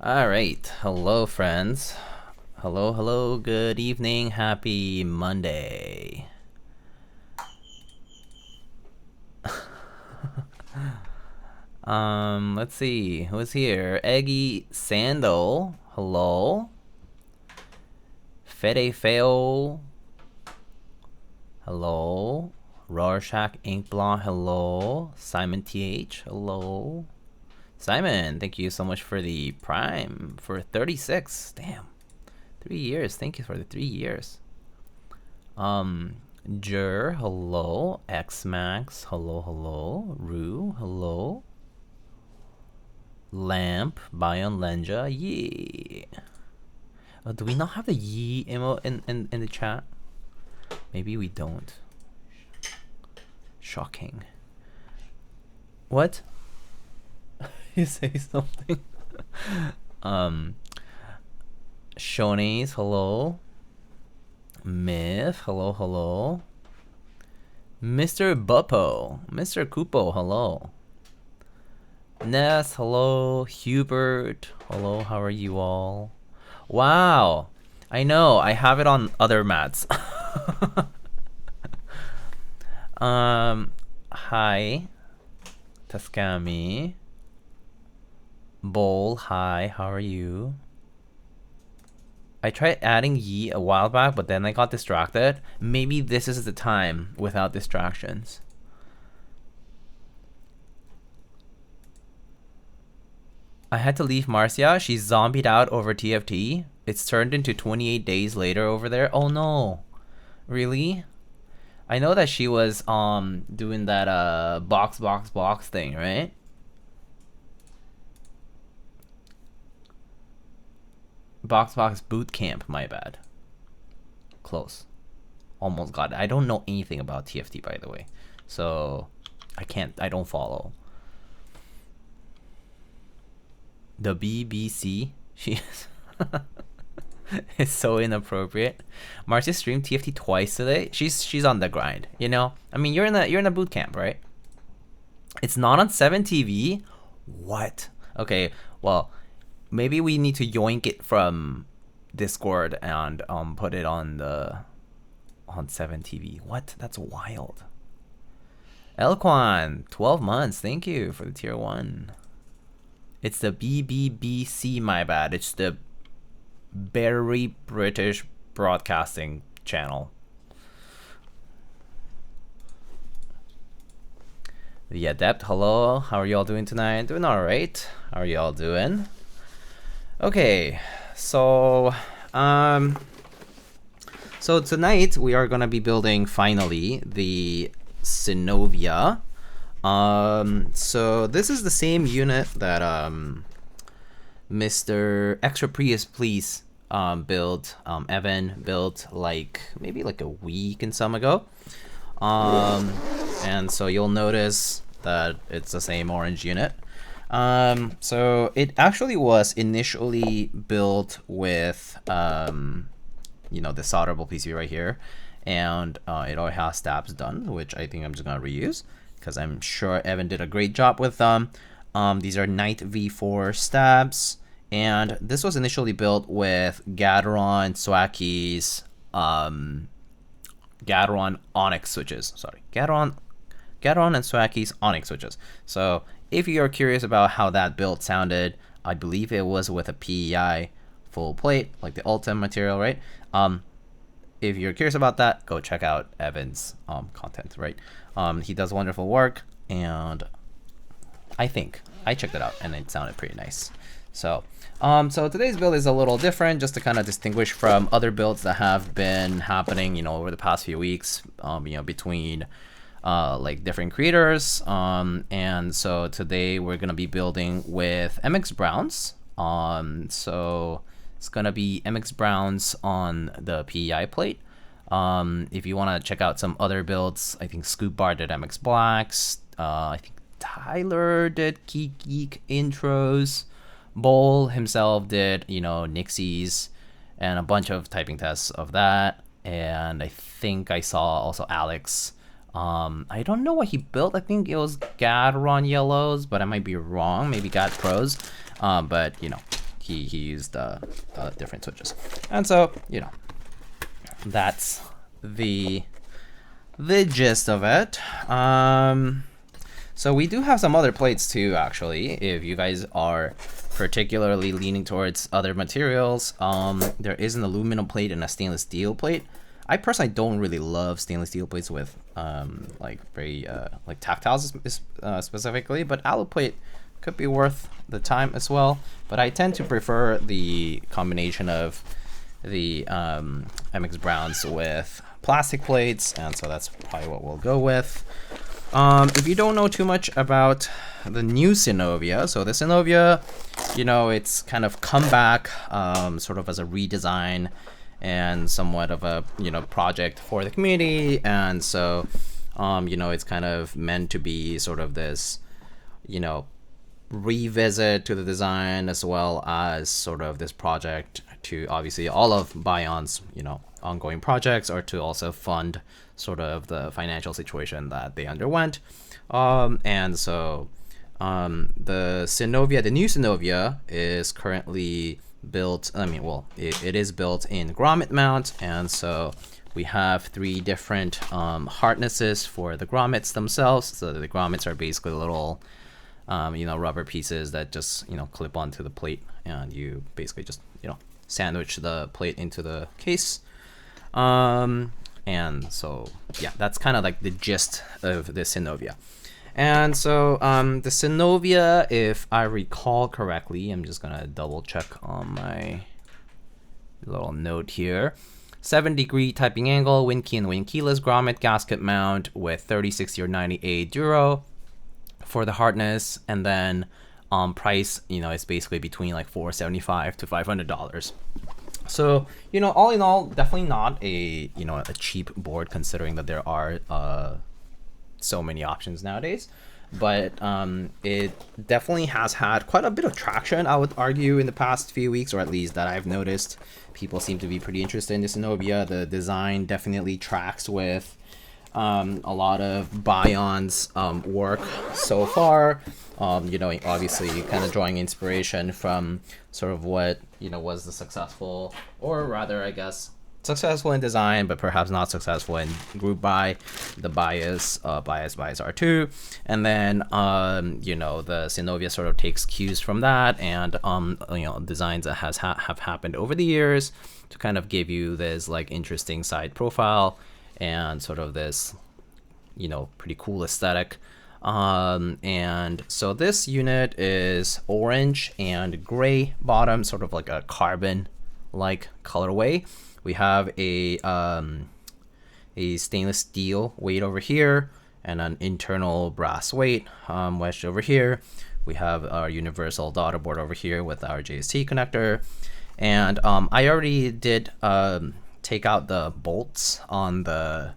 All right, hello friends. Hello, good evening, happy Monday. Let's see, who's here? Eggy Sandal, hello. Fede Feo, hello. Rorschach Ink Blanc, hello. Simon TH, hello. Simon, thank you so much for the Prime for 36. Damn. 3 years. Thank you for the 3 years. Jur, hello. Xmax, hello. Rue, hello. Lamp, Baionlenja, yeah. Oh, do we not have the yee emote in the chat? Maybe we don't. Shocking. What? You say something? Shonies, hello. Myth, hello. Mr. Buppo, Mr. Kupo, hello. Ness, hello. Hubert, hello. How are you all? Wow, I know. I have it on other mats. Hi, Taskami. Bowl, hi. How are you? I tried adding Yi a while back, but then I got distracted. Maybe this is the time without distractions. I had to leave Marcia. She's zombied out over TFT. It's turned into 28 days later over there. Oh no. Really? I know that she was doing that box thing, right? Box boot camp, my bad. Close. Almost got it. I don't know anything about TFT, by the way. So I don't follow. The BBC, she is it's so inappropriate. Marcia streamed TFT twice today. She's on the grind, you know? I mean, you're in a boot camp, right? It's not on 7TV? What? Okay, well, maybe we need to yoink it from Discord and put it on 7TV. What? That's wild. Elquan, 12 months. Thank you for the tier 1. It's the BBBC, my bad. It's the Very British Broadcasting Channel. The Adept, hello. How are y'all doing tonight? Doing alright. How are y'all doing? Okay, so tonight we are gonna be building finally the Synovia. So this is the same unit that Mr. Extra Prius Please built. Evan built maybe like a week and some ago. And so you'll notice that it's the same orange unit. So it actually was initially built with you know, the solderable PCB right here, and it already has stabs done, which I think I'm just gonna reuse because I'm sure Evan did a great job with them. These are Knight V4 stabs, and this was initially built with Gateron, Swacky's, Gateron Onyx switches. Sorry, Gateron and Swacky's Onyx switches. So if you're curious about how that build sounded, I believe it was with a PEI full plate, like the Ultim material, right? If you're curious about that, go check out Evan's content, right? He does wonderful work, and I think I checked it out and it sounded pretty nice. So today's build is a little different, just to kind of distinguish from other builds that have been happening, you know, over the past few weeks, you know, between like different creators. And so today we're gonna be building with MX Browns. So it's gonna be MX Browns on the PEI plate. If you want to check out some other builds, I think Scoop Bar did MX Blacks. I think Tyler did Geek intros. Bowl himself did, you know, Nixies, and a bunch of typing tests of that. And I think I saw also Alex. I don't know what he built. I think it was Gateron Yellows, but I might be wrong. Maybe Gat Pros. But you know, he used different switches. And so, you know, that's the gist of it. So we do have some other plates too, actually, if you guys are particularly leaning towards other materials. There is an aluminum plate and a stainless steel plate. I personally don't really love stainless steel plates with like very like tactiles specifically, but alu plate could be worth the time as well. But I tend to prefer the combination of the MX Browns with plastic plates, and so that's probably what we'll go with. If you don't know too much about the new Synovia, so the Synovia, you know, it's kind of come back sort of as a redesign and somewhat of a, you know, project for the community. And so, you know, it's kind of meant to be sort of this, you know, revisit to the design, as well as sort of this project to obviously all of Baion's, you know, ongoing projects, or to also fund sort of the financial situation that they underwent. And so the Synovia, the new Synovia, is currently built, I mean, well, it is built in grommet mount, and so we have 3 different harnesses for the grommets themselves. So the grommets are basically little you know, rubber pieces that just, you know, clip onto the plate, and you basically just, you know, sandwich the plate into the case. And so, yeah, that's kind of like the gist of the Synovia. And so the Synovia, if I recall correctly, I'm just gonna double check on my little note here. 7-degree typing angle, win key and win keyless grommet gasket mount with 3060 or 90A duro for the hardness, and then price, you know, it's basically between like $475 to $500. So, you know, all in all, definitely not a, you know, a cheap board, considering that there are so many options nowadays. But it definitely has had quite a bit of traction, I would argue, in the past few weeks, or at least that I've noticed. People seem to be pretty interested in the Synovia. The design definitely tracks with a lot of Baion's work so far. You know, obviously kind of drawing inspiration from sort of what, you know, was the successful, or rather, I guess, successful in design, but perhaps not successful in group buy, the Bias R2. And then, you know, the Synovia sort of takes cues from that, and, you know, designs that have happened over the years to kind of give you this like interesting side profile and sort of this, you know, pretty cool aesthetic. And so this unit is orange and gray bottom, sort of like a carbon like colorway. We have a stainless steel weight over here and an internal brass weight wedged over here. We have our universal daughter board over here with our JST connector. And I already did take out the bolts on the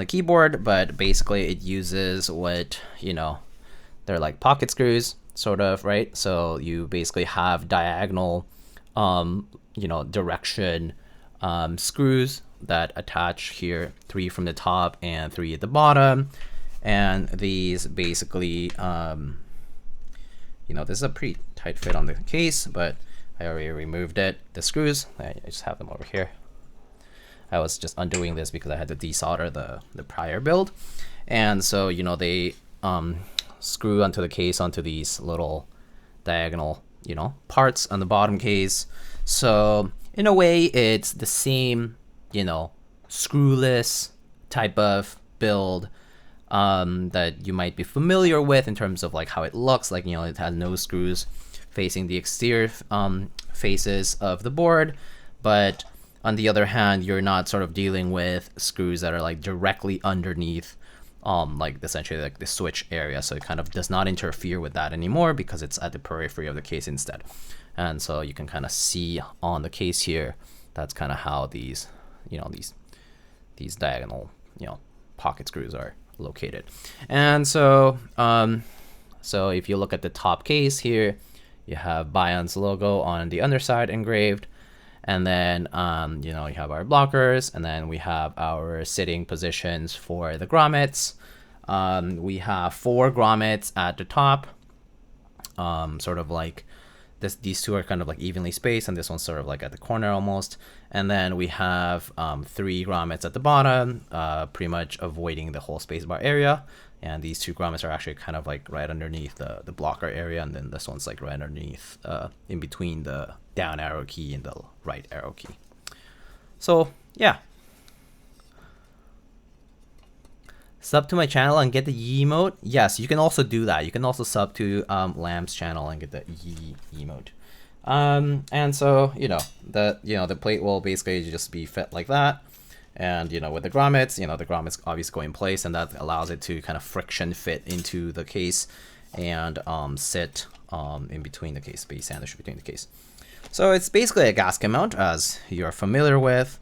keyboard, but basically it uses what, you know, they're like pocket screws, sort of, right? So you basically have diagonal, you know, direction screws that attach here, 3 from the top and 3 at the bottom. And these basically, you know, this is a pretty tight fit on the case, but I already removed it. The screws, I just have them over here. I was just undoing this because I had to desolder the prior build. And so, you know, they screw onto the case onto these little diagonal, you know, parts on the bottom case. So in a way, it's the same, you know, screwless type of build that you might be familiar with in terms of like how it looks. Like, you know, it has no screws facing the exterior faces of the board, but on the other hand, you're not sort of dealing with screws that are like directly underneath like essentially like the switch area. So it kind of does not interfere with that anymore because it's at the periphery of the case instead. And so you can kind of see on the case here, that's kind of how these, you know, these diagonal, you know, pocket screws are located. And so, so if you look at the top case here, you have Baion's logo on the underside engraved. And then, you know, you have our blockers, and then we have our sitting positions for the grommets. We have 4 grommets at the top, sort of like these two are kind of like evenly spaced, and this one's sort of like at the corner almost. And then we have 3 grommets at the bottom, pretty much avoiding the whole spacebar area. And these 2 grommets are actually kind of like right underneath the blocker area, and then this one's like right underneath, in between the down arrow key and the right arrow key. So yeah. Sub to my channel and get the Yi emote. Yes, you can also do that. You can also sub to Lamb's channel and get the Yi emote. And so the plate will basically just be fit like that. And with the grommets, the grommets obviously go in place, and that allows it to kind of friction fit into the case and sit in between the case, be sandwiched between the case. So it's basically a gasket mount, as you're familiar with,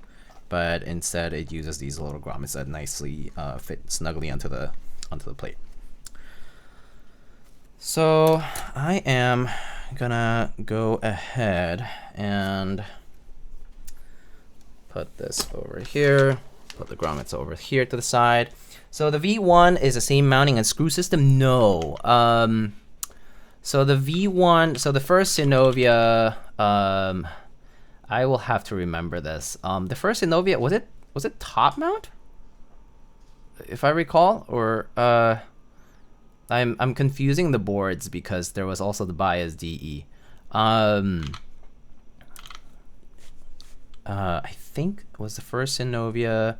but instead it uses these little grommets that nicely fit snugly onto the plate. So I am gonna go ahead and put this over here, put the grommets over here to the side. So the V1 is the same mounting and screw system? No. So the V1, so the first Synovia, I will have to remember this. The first Synovia, was it top mount, if I recall, or I'm confusing the boards because there was also the bias DE. I think it was the first Synovia.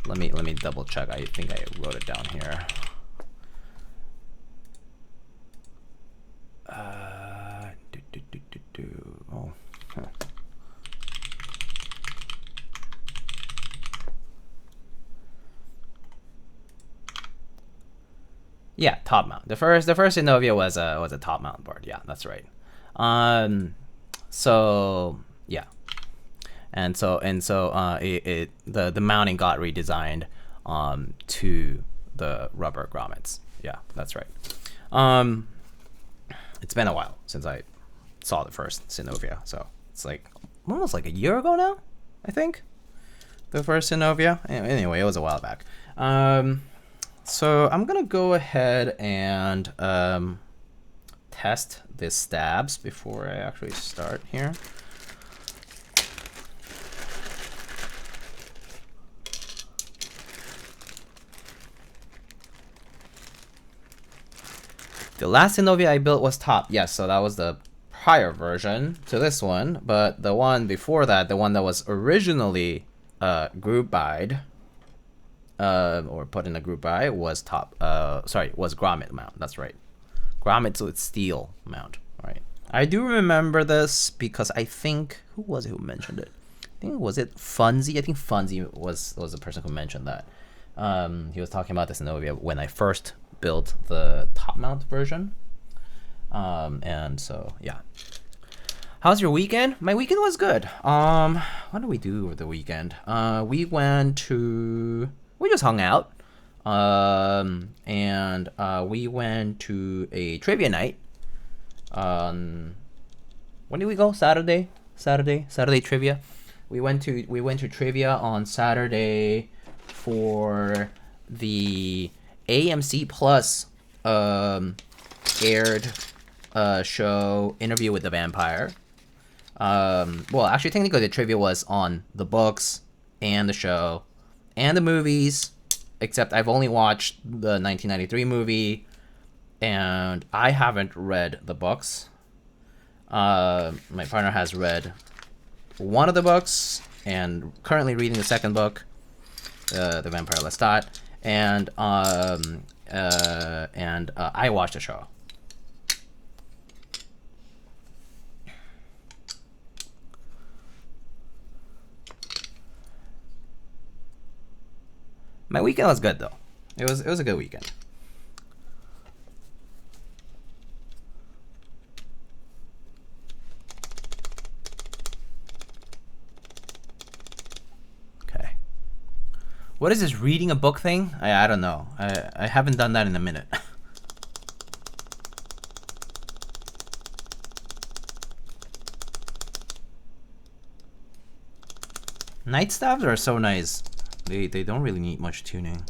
Let me double check. I think I wrote it down here. Oh. Huh. Yeah, top mount. The first Synovia was a top mount board. Yeah, that's right. So yeah, and so the mounting got redesigned to the rubber grommets. Yeah, that's right. It's been a while since I saw the first Synovia, so it's like almost like a year ago now, I think. The first Synovia. Anyway, it was a while back. So I'm gonna go ahead and test the stabs before I actually start here. The last Synovia I built was top. Yes, so that was the prior version to this one, but the one before that, the one that was originally group buyed, or put in a group buy, was was grommet mount. That's right, grommet with steel mount. Right, I do remember this because I think, who was it who mentioned it? I think was it Funzy. I think Funzy was the person who mentioned that. He was talking about this Synovia when I first built the top mount version. And so yeah. How's your weekend? My weekend was good. What did we do over the weekend? We just hung out. And we went to a trivia night. When did we go? Saturday trivia. We went to trivia on Saturday for the AMC Plus aired show Interview with the Vampire. Well, actually, technically, the trivia was on the books and the show and the movies, except I've only watched the 1993 movie, and I haven't read the books. My partner has read one of the books and currently reading the second book, The Vampire Lestat, and I watched the show. My weekend was good though. It was a good weekend. Okay. What is this reading a book thing? I don't know. I haven't done that in a minute. Night stabs are so nice. They don't really need much tuning.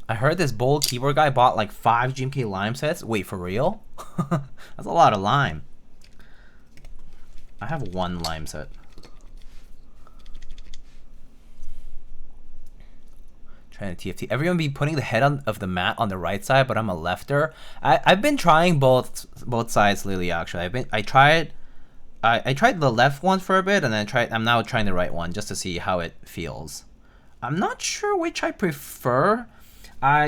I heard this bold keyboard guy bought like 5 GMK lime sets. Wait, for real? That's a lot of lime. I have 1 lime set. Trying to TFT. Everyone be putting the head of the mat on the right side, but I'm a lefter. I've been trying both sides lately. Actually, I tried the left one for a bit, and then I'm now trying the right one just to see how it feels. I'm not sure which I prefer. For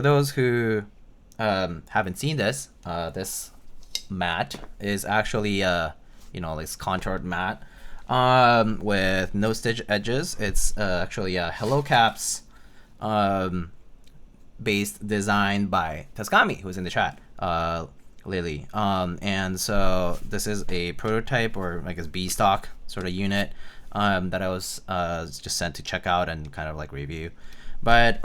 those who haven't seen this, this mat is actually this contoured mat with no stitch edges. It's actually a Hello Caps based design by Taskami, who's in the chat, Lily. And so this is a prototype, or I guess B stock sort of unit that I was just sent to check out and kind of like review. But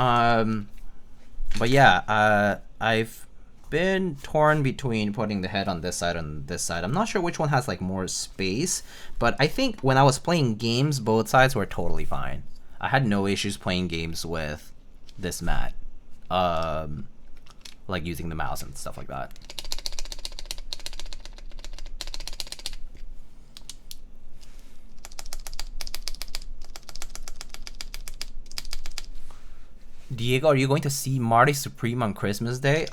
yeah, I've been torn between putting the head on this side and this side. I'm not sure which one has like more space, but I think when I was playing games, both sides were totally fine. I had no issues playing games with this mat, like using the mouse and stuff like that. Diego, are you going to see Marty Supreme on Christmas Day?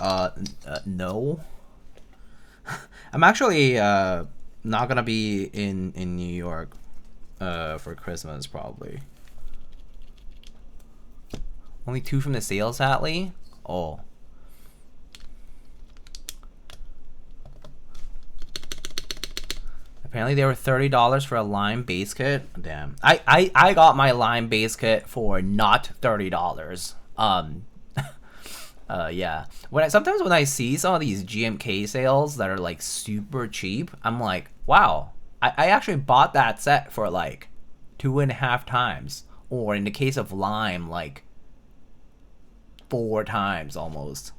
No. I'm actually not gonna be in New York for Christmas, probably. Only 2 from the sales, Atlee? Oh. Apparently they were $30 for a lime base kit. Damn. I got my lime base kit for not $30. Yeah. Sometimes when I see some of these GMK sales that are like super cheap, I'm like, wow, I actually bought that set for like 2.5 times, or in the case of lime, like 4 times almost.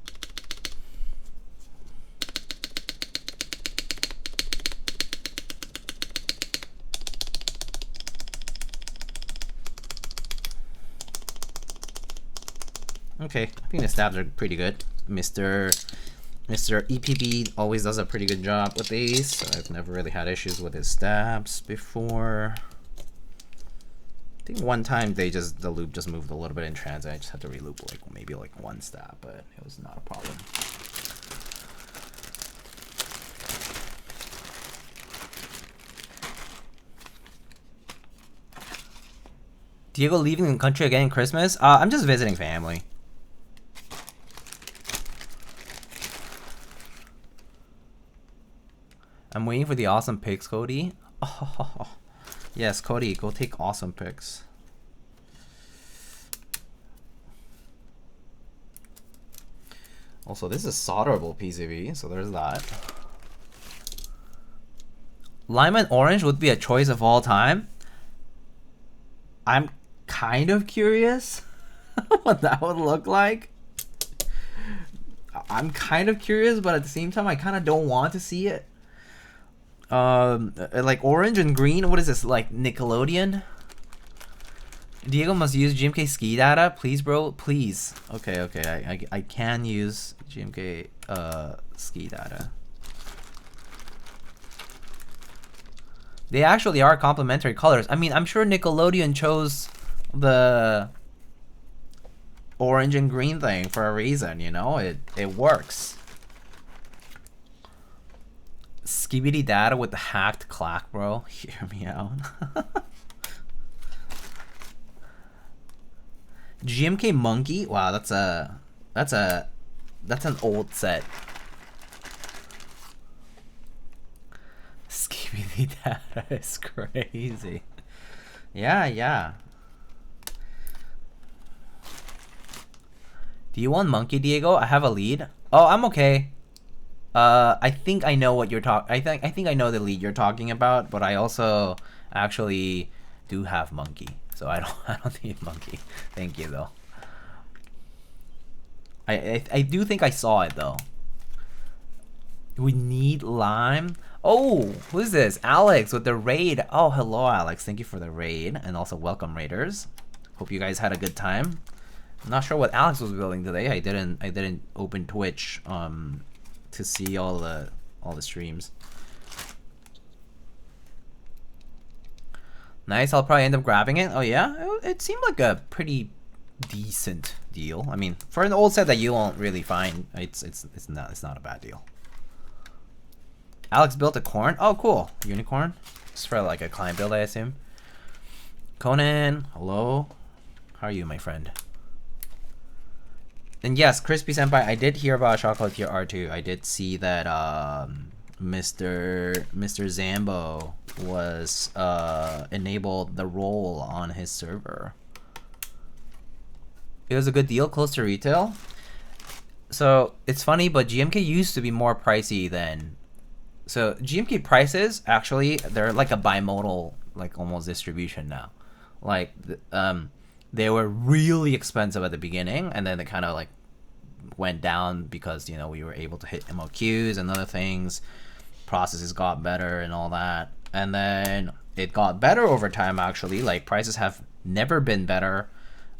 Okay, I think the stabs are pretty good. Mr. EPB always does a pretty good job with these, so I've never really had issues with his stabs before. I think one time the loop just moved a little bit in transit. I just had to reloop maybe 1 stab, but it was not a problem. Diego leaving the country again in Christmas? I'm just visiting family. I'm waiting for the awesome pics, Cody. Oh, yes, Cody, go take awesome pics. Also, this is solderable PCB, so there's that. Lime and orange would be a choice of all time. I'm kind of curious what that would look like. I'm kind of curious, but at the same time, I kind of don't want to see it. Like orange and green. What is this, like Nickelodeon? Diego must use GMK ski data, please, bro. Please. Okay. I can use GMK ski data. They actually are complementary colors. I mean, I'm sure Nickelodeon chose the orange and green thing for a reason, you know? It works. Skibidi data with the hacked clack, bro. Hear me out. GMK monkey. Wow, that's an old set. Skibidi data is crazy. Yeah. Do you want monkey, Diego? I have a lead. Oh, I'm okay. I think I know what you're I think I know the lead you're talking about, but I also actually do have monkey, so I don't need monkey. Thank you though. I do think I saw it though. We need lime. Oh, who's this? Alex with the raid. Oh, hello Alex. Thank you for the raid, and also welcome raiders. Hope you guys had a good time. I'm not sure what Alex was building today. I didn't open Twitch to see all the streams. Nice. I'll probably end up grabbing it. Oh yeah, it seemed like a pretty decent deal. I mean, for an old set that you won't really find, it's not a bad deal. Alex built a corn. Oh, cool. Unicorn. It's for like a client build, I assume. Conan, hello. How are you, my friend? And yes, Crispy Senpai, I did hear about Chocolatier R2. I did see that Mr. Zambo was enabled the role on his server. It was a good deal, close to retail. So it's funny, but GMK used to be more pricey than. So GMK prices actually, they're like a bimodal, like almost distribution now. Like they were really expensive at the beginning, and then they kind of like went down because, you know, we were able to hit MOQs and other things. Processes got better and all that, and then it got better over time. Actually, like prices have never been better.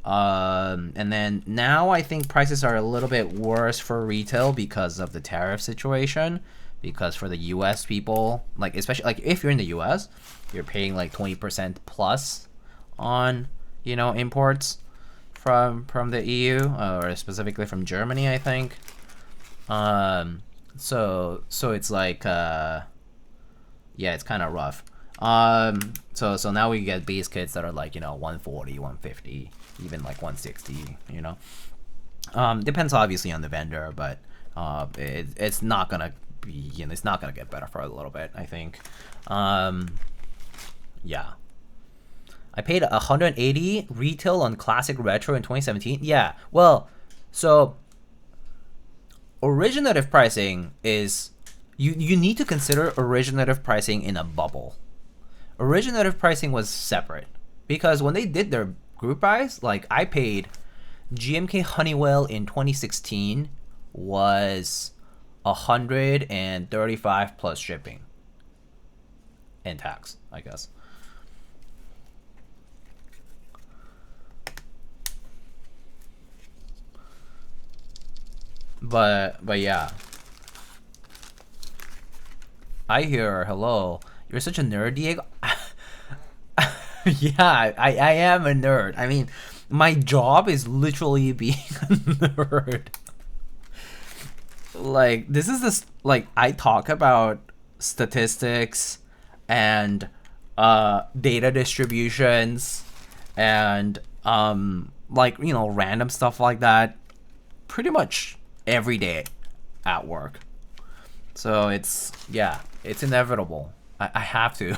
And then now I think prices are a little bit worse for retail because of the tariff situation. Because for the US people, like especially like if you're in the US, you're paying like 20% plus on, you know, imports from the EU, or specifically from Germany, I think. So it's like yeah, it's kind of rough. So now we get base kits that are like, you know, 140, 150, even like 160, you know. Depends obviously on the vendor, but it's not gonna be, you know, it's not gonna get better for a little bit, I think. Yeah. I paid 180 retail on classic retro in 2017. Yeah, well, so originative pricing is, you need to consider originative pricing in a bubble. Originative pricing was separate because when they did their group buys, like I paid GMK Honeywell in 2016 was 135 plus shipping and tax, I guess. But yeah. I hear, hello. You're such a nerd, Diego. Yeah, I am a nerd. I mean, my job is literally being a nerd. Like, this is this, like, I talk about statistics and data distributions and like, you know, random stuff like that pretty much every day at work. So it's, yeah, it's inevitable. I have to.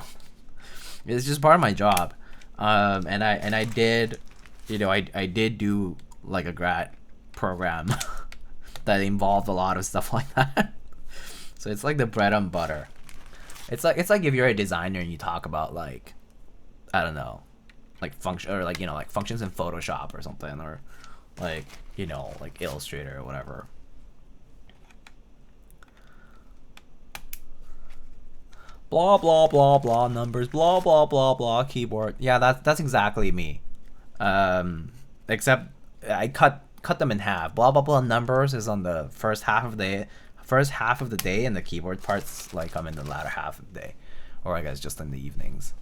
It's just part of my job. And I did, you know, I did do like a grad program that involved a lot of stuff like that. So it's like the bread and butter. It's like if you're a designer and you talk about like, I don't know, like function, or like, you know, like functions in Photoshop or something, or like, you know, like Illustrator or whatever. Blah blah blah blah numbers, blah blah blah blah keyboard. Yeah, that's exactly me. Except I cut them in half. Blah blah blah numbers is on the first half of the day, and the keyboard parts like come in the latter half of the day, or I guess just in the evenings.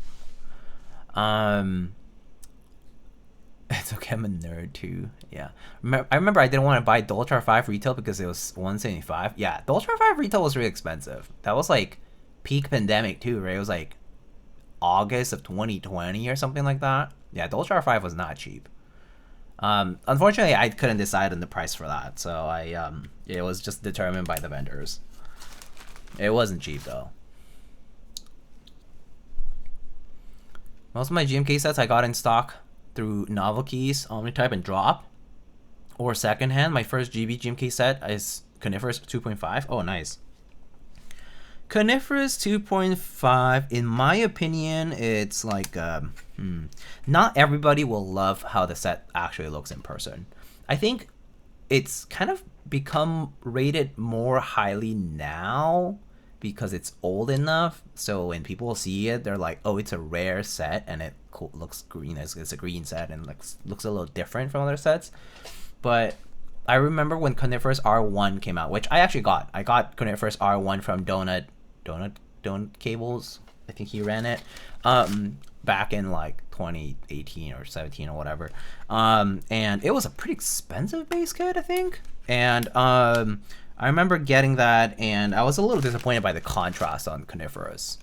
It's okay, I'm a nerd too. Yeah, I remember I didn't want to buy Dolchar 5 retail because it was $175. Yeah, Dolchar 5 retail was really expensive. That was like peak pandemic too, right? It was like August of 2020 or something like that. Yeah, Dolchar 5 was not cheap. Unfortunately, I couldn't decide on the price for that, so it was just determined by the vendors. It wasn't cheap though. Most of my GMK sets I got in stock through Novel Keys, Omnitype, and Drop, or secondhand. My first GB GMK set is Coniferous 2.5. Oh, nice. Coniferous 2.5, in my opinion, it's like, not everybody will love how the set actually looks in person. I think it's kind of become rated more highly now because it's old enough. So when people see it, they're like, "Oh, it's a rare set, and it looks green. It's a green set, and looks a little different from other sets." But I remember when Coniferous R1 came out, which I actually got. I got Coniferous R1 from Donut Cables. I think he ran it back in like 2018 or 17 or whatever. And it was a pretty expensive base kit, I think. And I remember getting that, and I was a little disappointed by the contrast on Coniferous.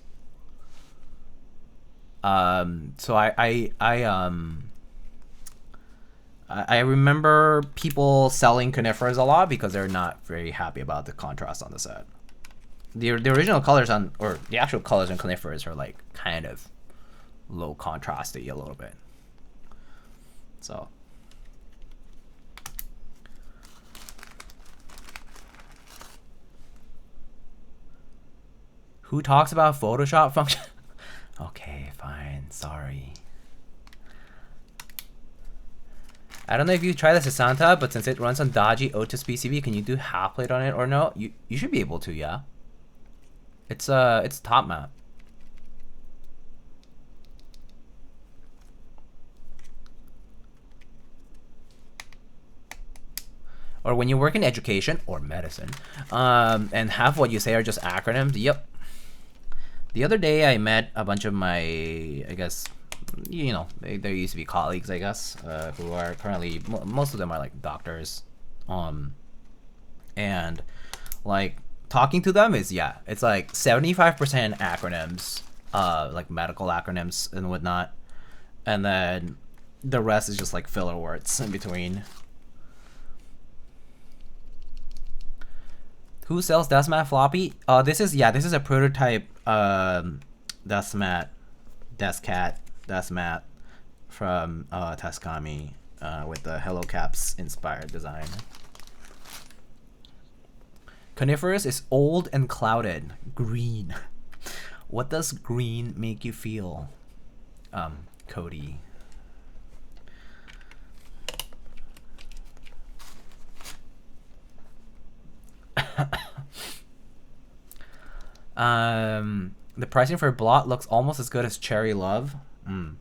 So I remember people selling Conifers a lot because they're not very happy about the contrast on the set. The original colors on, or the actual colors on Conifers are like kind of low contrasty a little bit. So. Who talks about Photoshop function? Okay, fine, sorry. I don't know if you tried this at Santa, but since it runs on dodgy Otis PCB, can you do half plate on it or no? You should be able to, yeah. It's top mount. Or when you work in education or medicine, and half what you say are just acronyms. Yep. The other day I met a bunch of my, I guess, you know, they used to be colleagues, I guess, who are currently, most of them are like doctors, and like talking to them is, yeah, it's like 75% acronyms, like medical acronyms and whatnot, and then the rest is just like filler words in between. Who sells deskmat floppy? This is a prototype deskmat from Taskami with the Hello Caps inspired design. Coniferous is old and clouded. Green. What does green make you feel? Cody. The pricing for Blot looks almost as good as Cherry Love. Oh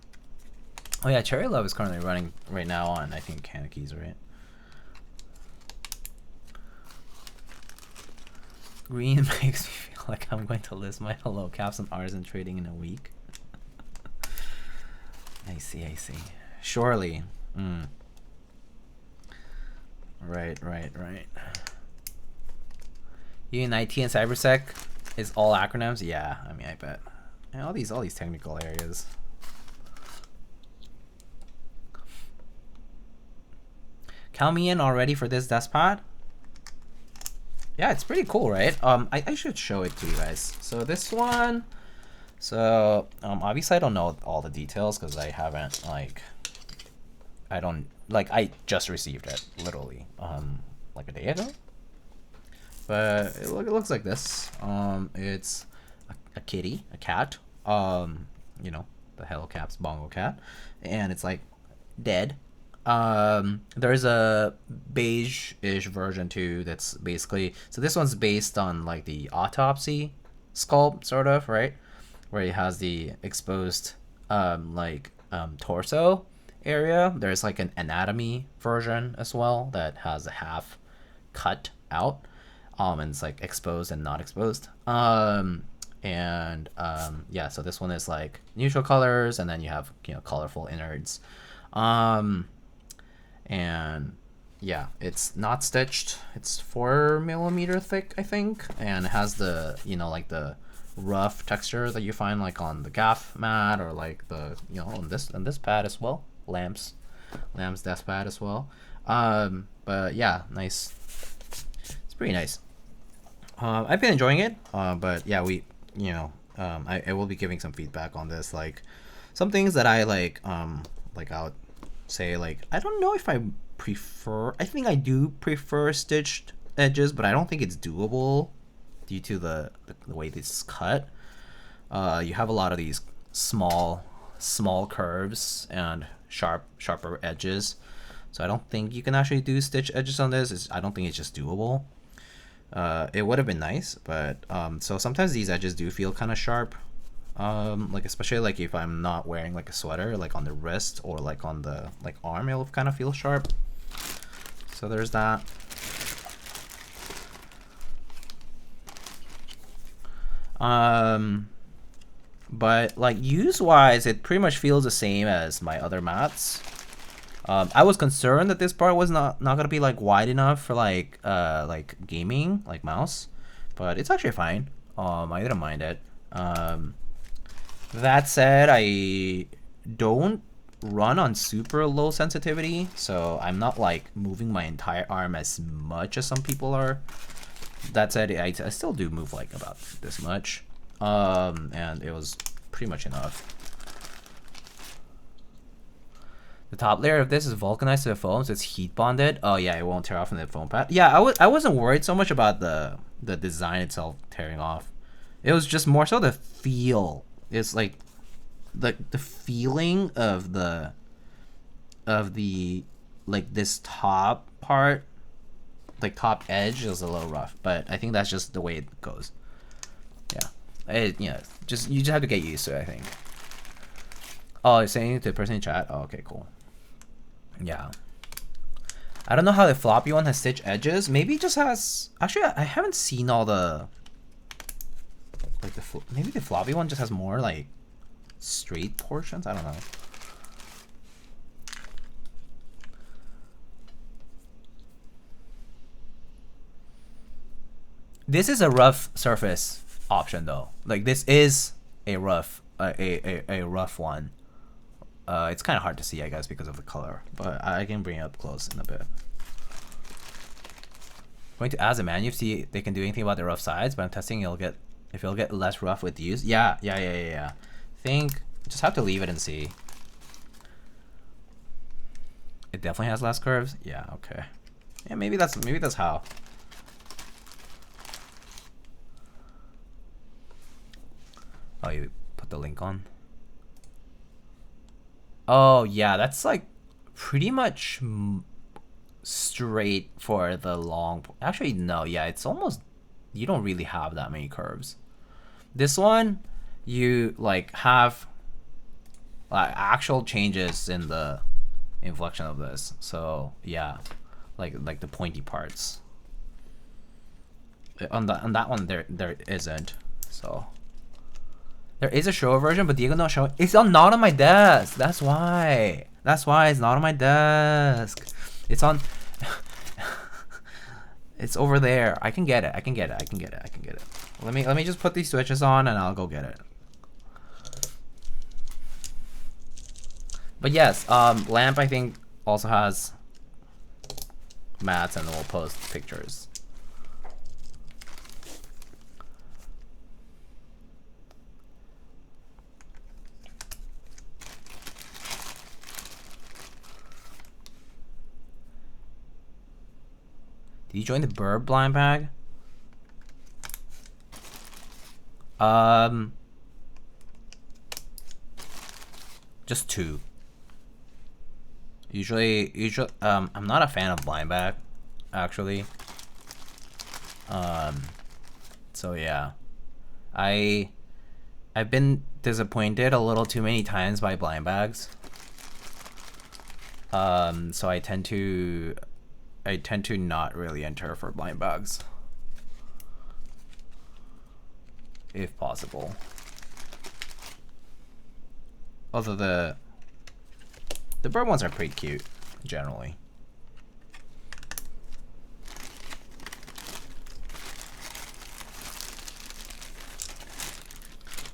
yeah, Cherry Love is currently running right now on, I think, Kaneki's, right? Green makes me feel like I'm going to list my Hello Caps on Artisan Trading in a week. I see. Surely. Right. You in IT and cybersec is all acronyms? Yeah, I mean, I bet. And all these technical areas. Count me in already for this deskpad. Yeah, it's pretty cool, right? I should show it to you guys. So this one. So obviously I don't know all the details because I haven't I just received it literally like a day ago. But it looks like this. It's a kitty, a cat. You know, the Hello Caps Bongo Cat, and it's like dead. There's a beige-ish version too. That's basically, so this one's based on like the Autopsy sculpt, sort of, right, where it has the exposed torso area. There's like an anatomy version as well that has a half cut out. And it's like exposed and not exposed. Yeah, so this one is like neutral colors, and then you have, you know, colorful innards. And yeah, it's not stitched. It's 4mm thick, I think, and it has the, you know, like the rough texture that you find like on the gaff mat, or like the, you know, on this pad as well. Lamb's desk pad as well. But yeah, nice. It's pretty nice. I've been enjoying it, but yeah, I will be giving some feedback on this, like some things that I like I would say, like, I don't know if I think I do prefer stitched edges, but I don't think it's doable due to the way this is cut. You have a lot of these small curves and sharper edges, so I don't think you can actually do stitch edges on this. I don't think it's just doable. it would have been nice, but so sometimes these edges do feel kind of sharp. Like especially like if I'm not wearing like a sweater, like on the wrist or like on the like arm, it'll kind of feel sharp. So there's that. But like use wise, it pretty much feels the same as my other mats. I was concerned that this part was not gonna be like wide enough for like gaming, like mouse, but it's actually fine. I didn't mind it. That said, I don't run on super low sensitivity, so I'm not like moving my entire arm as much as some people are. That said, I still do move like about this much, and it was pretty much enough. The top layer of this is vulcanized to the foam, so it's heat bonded. Oh yeah, it won't tear off in the foam pad. Yeah, I wasn't worried so much about the design itself tearing off. It was just more so the feel. It's like the feeling of the like this top part, like top edge, is a little rough, but I think that's just the way it goes. Yeah, you just have to get used to it, I think. Oh, it's saying to the person in chat. Oh, okay, cool. Yeah, I don't know how the floppy one has stitch edges. Maybe it just has. Actually, I haven't seen all the like maybe the floppy one just has more like straight portions. I don't know. This is a rough surface option though. Like this is a rough a rough one. It's kind of hard to see, I guess, because of the color, but I can bring it up close in a bit. Going to ask the menu if see they can do anything about the rough sides, but I'm testing if it'll get less rough with use. Yeah. Think just have to leave it and see. It definitely has less curves. Yeah, okay. Yeah, maybe that's how. Oh, you put the link on. Oh yeah, that's like pretty much straight for the long. Actually, no, yeah, it's almost, you don't really have that many curves. This one, you like have actual changes in the inflection of this. So yeah, like the pointy parts. On that one there isn't. So. There is a show version, but Diego not showing. It's not on my desk. That's why. That's why it's not on my desk. It's on. It's over there. I can get it. I can get it. Let me just put these switches on and I'll go get it. But yes, Lamp I think also has mats, and we'll post pictures. Did you join the Burb blind bag? Just 2. Usually, I'm not a fan of blind bag, actually. So yeah, I've been disappointed a little too many times by blind bags. So I tend to not really enter for blind bags, if possible. Although the bird ones are pretty cute, generally.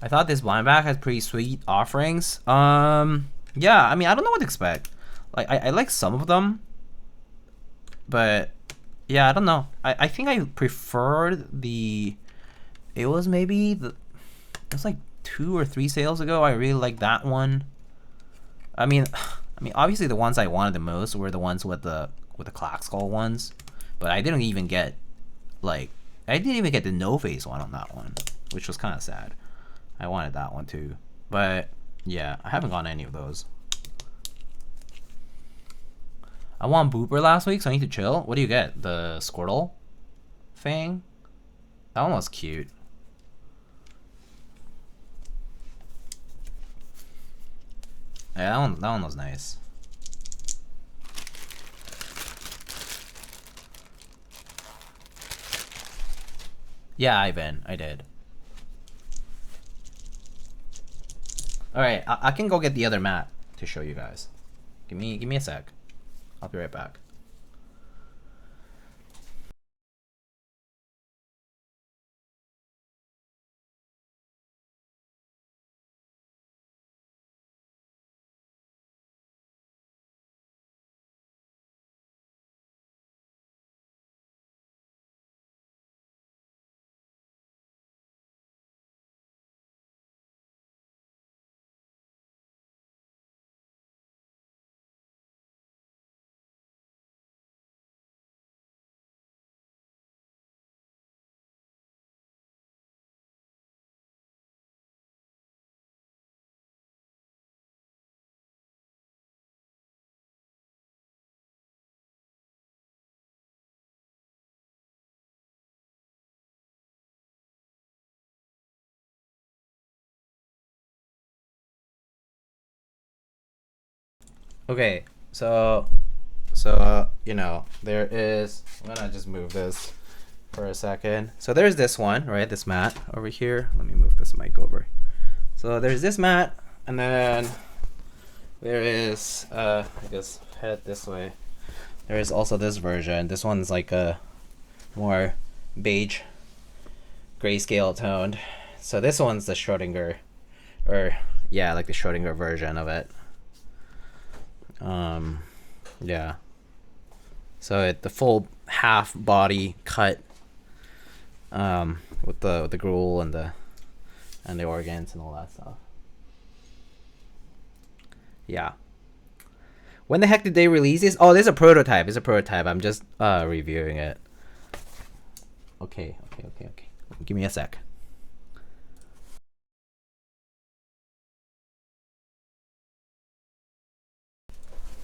I thought this blind bag has pretty sweet offerings. Yeah, I mean, I don't know what to expect. Like, I like some of them, but yeah, I don't know. I think I preferred it was like 2 or 3 sales ago. I really liked that one. I mean, obviously the ones I wanted the most were the ones with the clack skull ones, but I didn't even get the no face one on that one, which was kind of sad. I wanted that one too, but yeah, I haven't gotten any of those. I won Booper last week, so I need to chill. What do you get? The Squirtle? thing. That one was cute. Yeah, that one was nice. Yeah, Ivan, I did. All right, I can go get the other mat to show you guys. Give me a sec. I'll be right back. Okay, so you know, there is, I'm gonna just move this for a second. So there's this one, right? This mat over here. Let me move this mic over. So there's this mat, and then there is, I guess head this way. There is also this version. This one's like a more beige, grayscale toned. So this one's the Schrodinger, or yeah, like the Schrodinger version of it. Yeah. So the full half body cut, with the gruel and the organs and all that stuff. Yeah. When the heck did they release this? Oh, there's a prototype. It's a prototype. I'm just reviewing it. Okay. Give me a sec.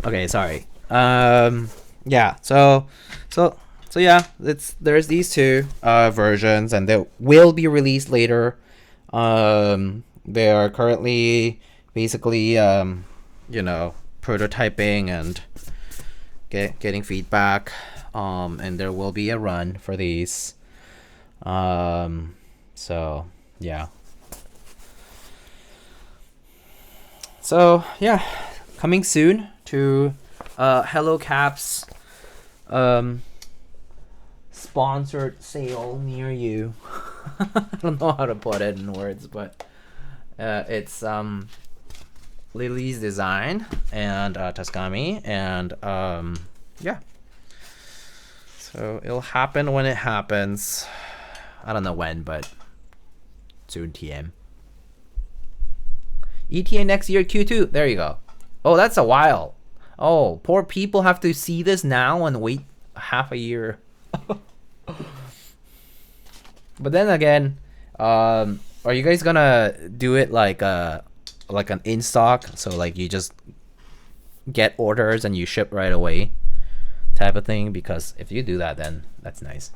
Okay, sorry. Yeah. So yeah, there's these two versions, and they will be released later. They are currently basically you know, prototyping and getting feedback. And there will be a run for these. So yeah. So yeah, coming soon to Hello Caps sponsored sale near you. I don't know how to put it in words, but it's Lily's design and Taskami, and yeah. So it'll happen when it happens. I don't know when, but soon. TM. ETA next year Q2. There you go. Oh, that's a while. Oh, poor people have to see this now and wait half a year. But then again, are you guys gonna do it like an in stock? So like you just get orders and you ship right away, type of thing? Because if you do that, then that's nice.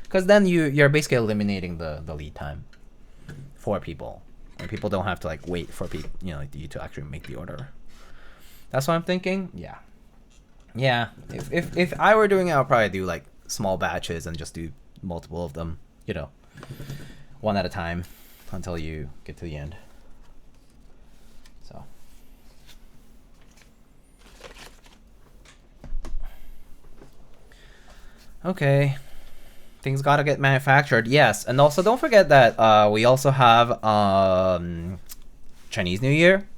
Because then you're basically eliminating the lead time for people. And people don't have to like wait for people, you know, like you to actually make the order. That's what I'm thinking. Yeah. If I were doing it, I'll probably do like small batches and just do multiple of them, you know, one at a time until you get to the end. So. Okay. Things gotta get manufactured. Yes, and also don't forget that we also have Chinese New Year.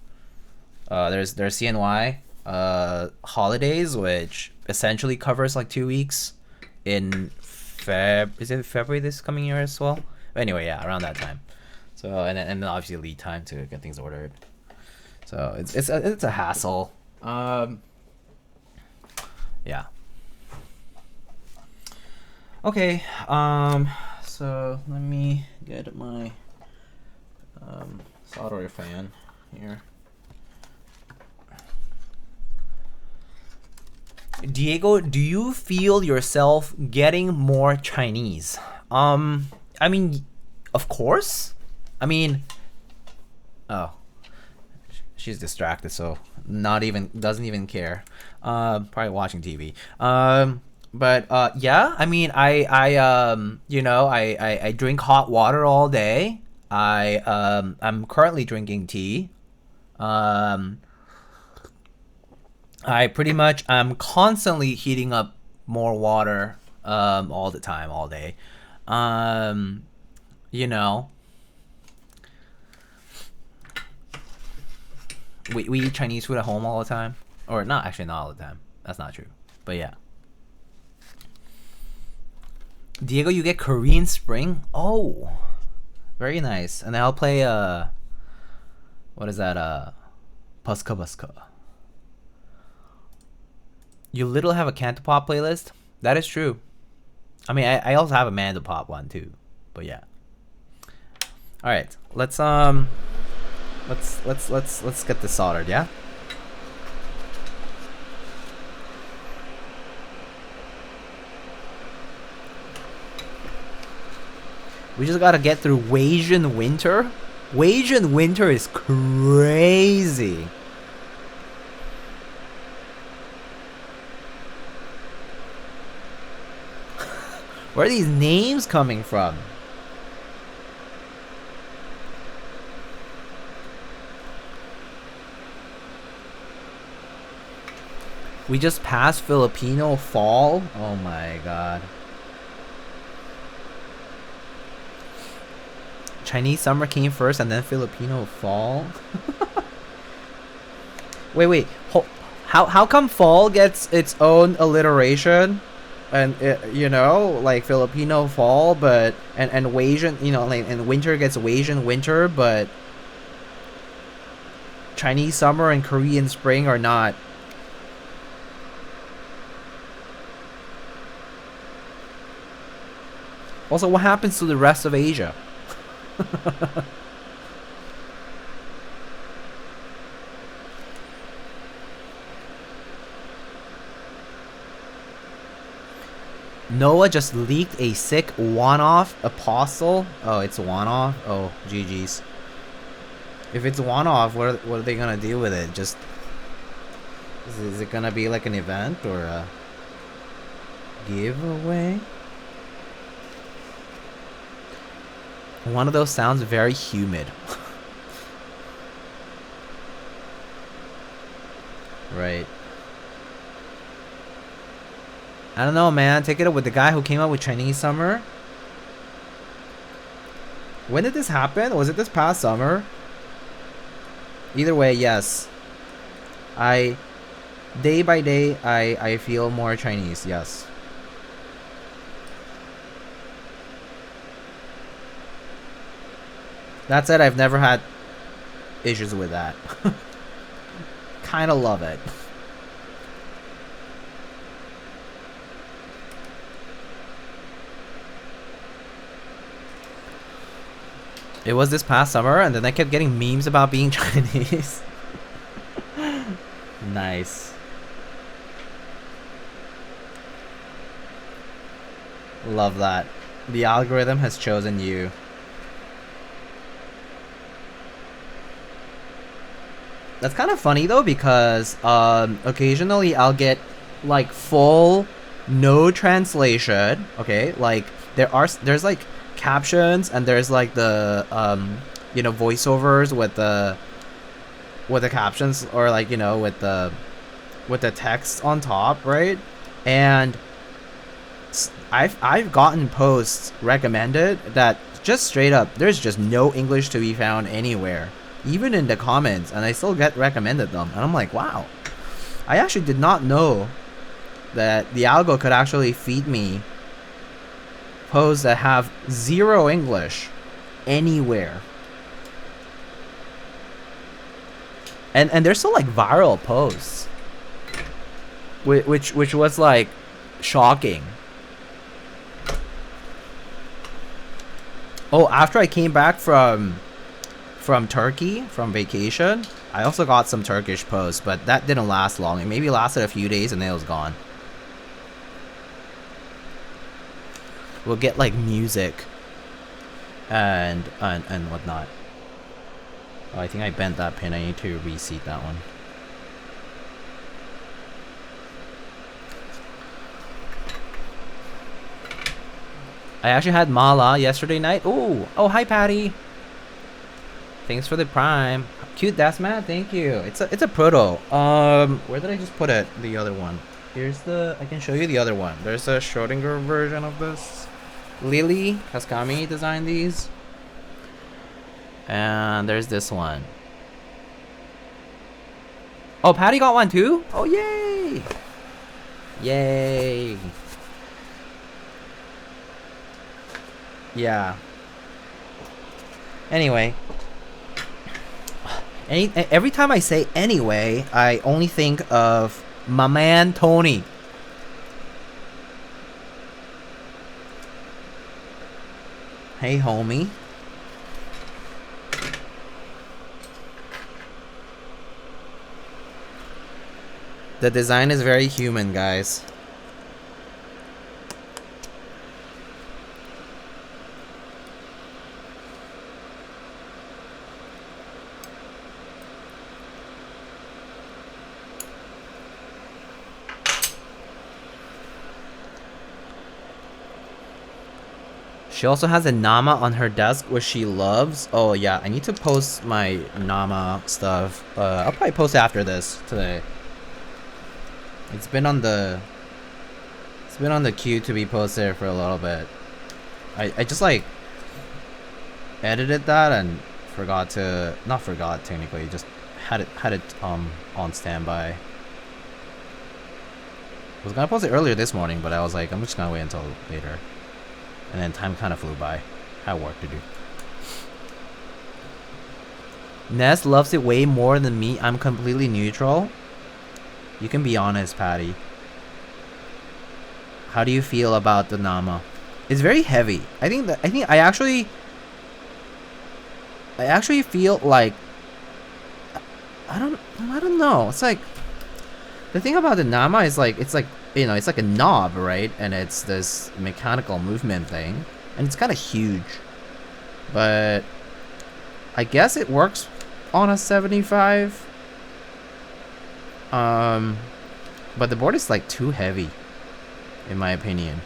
There's CNY holidays, which essentially covers like 2 weeks in is it February this coming year as well? Anyway, yeah, around that time. So and then obviously lead time to get things ordered. So it's a hassle. Yeah. Okay, so let me get my soldering fan here. Diego, do you feel yourself getting more Chinese? I mean, of course. I mean, oh, she's distracted, so doesn't even care. Probably watching TV. But yeah, I mean, I drink hot water all day. I'm currently drinking tea. I'm constantly heating up more water all the time, all day. You know, we eat Chinese food at home all the time. Or not all the time. That's not true. But yeah. Diego, you get Korean Spring? Oh, very nice. And I'll play what is that? Puska Buska. You little have a Cantopop playlist? That is true. I mean, I also have a Mandopop one too. But yeah. All right, let's get this soldered, yeah? We just gotta get through Asian winter. Asian winter is crazy. Where are these names coming from? We just passed Filipino fall. Oh my god. Chinese summer came first and then Filipino fall. wait. How come fall gets its own alliteration? And like Filipino fall, but and Asian, and winter gets Asian winter, but Chinese summer and Korean spring are not. Also, what happens to the rest of Asia? Noah just leaked a sick one-off apostle. Oh, it's a one-off? Oh, GG's. If it's one-off, what are they gonna do with it? Just... Is it gonna be like an event or a giveaway? One of those sounds very humid. Right. I don't know, man. Take it up with the guy who came up with Chinese summer. When did this happen? Was it this past summer? Either way, yes. Day by day, I feel more Chinese, yes. That said, I've never had issues with that. Kinda love it. It was this past summer, and then I kept getting memes about being Chinese. Nice. Love that. The algorithm has chosen you. That's kind of funny though, because occasionally I'll get like full no translation. Okay, like there's like captions and there's like the voiceovers with the captions, or like with the text on top, right? And I've gotten posts recommended that just straight up there's just no English to be found anywhere, even in the comments, and I still get recommended them, and I'm like, wow, I actually did not know that the algo could actually feed me posts that have zero English anywhere. And they're still like viral posts, which was like shocking. Oh, after I came back from Turkey, from vacation, I also got some Turkish posts, but that didn't last long. It maybe lasted a few days and then it was gone. we'll get like music and whatnot. Oh, I think I bent that pin. I need to reseat that one. I actually had mala yesterday night. Oh, hi Patty. Thanks for the prime. Cute deskmat, thank you. It's a proto. Where did I just put it? The other one. Here's I can show you the other one. There's a Schrodinger version of this. Lily Taskami designed these. And there's this one. Oh, Patty got one too? Oh, yay! Yay! Yeah. Anyway. Every time I say anyway, I only think of my man Tony. Hey, homie. The design is very human, guys. She also has a Nama on her desk, which she loves. Oh yeah, I need to post my Nama stuff. I'll probably post after this today. It's been on the queue to be posted for a little bit. I just like edited that and not forgot technically, just had it on standby. I was gonna post it earlier this morning, but I was like, I'm just gonna wait until later. And then time kind of flew by. Had work to do. Ness loves it way more than me. I'm completely neutral. You can be honest, Patty. How do you feel about the Nama? It's very heavy. I actually feel like I don't know. It's like the thing about the Nama is like it's like, you know, it's like a knob, right? And it's this mechanical movement thing, and it's kind of huge. But I guess it works on a 75. But the board is like too heavy, in my opinion.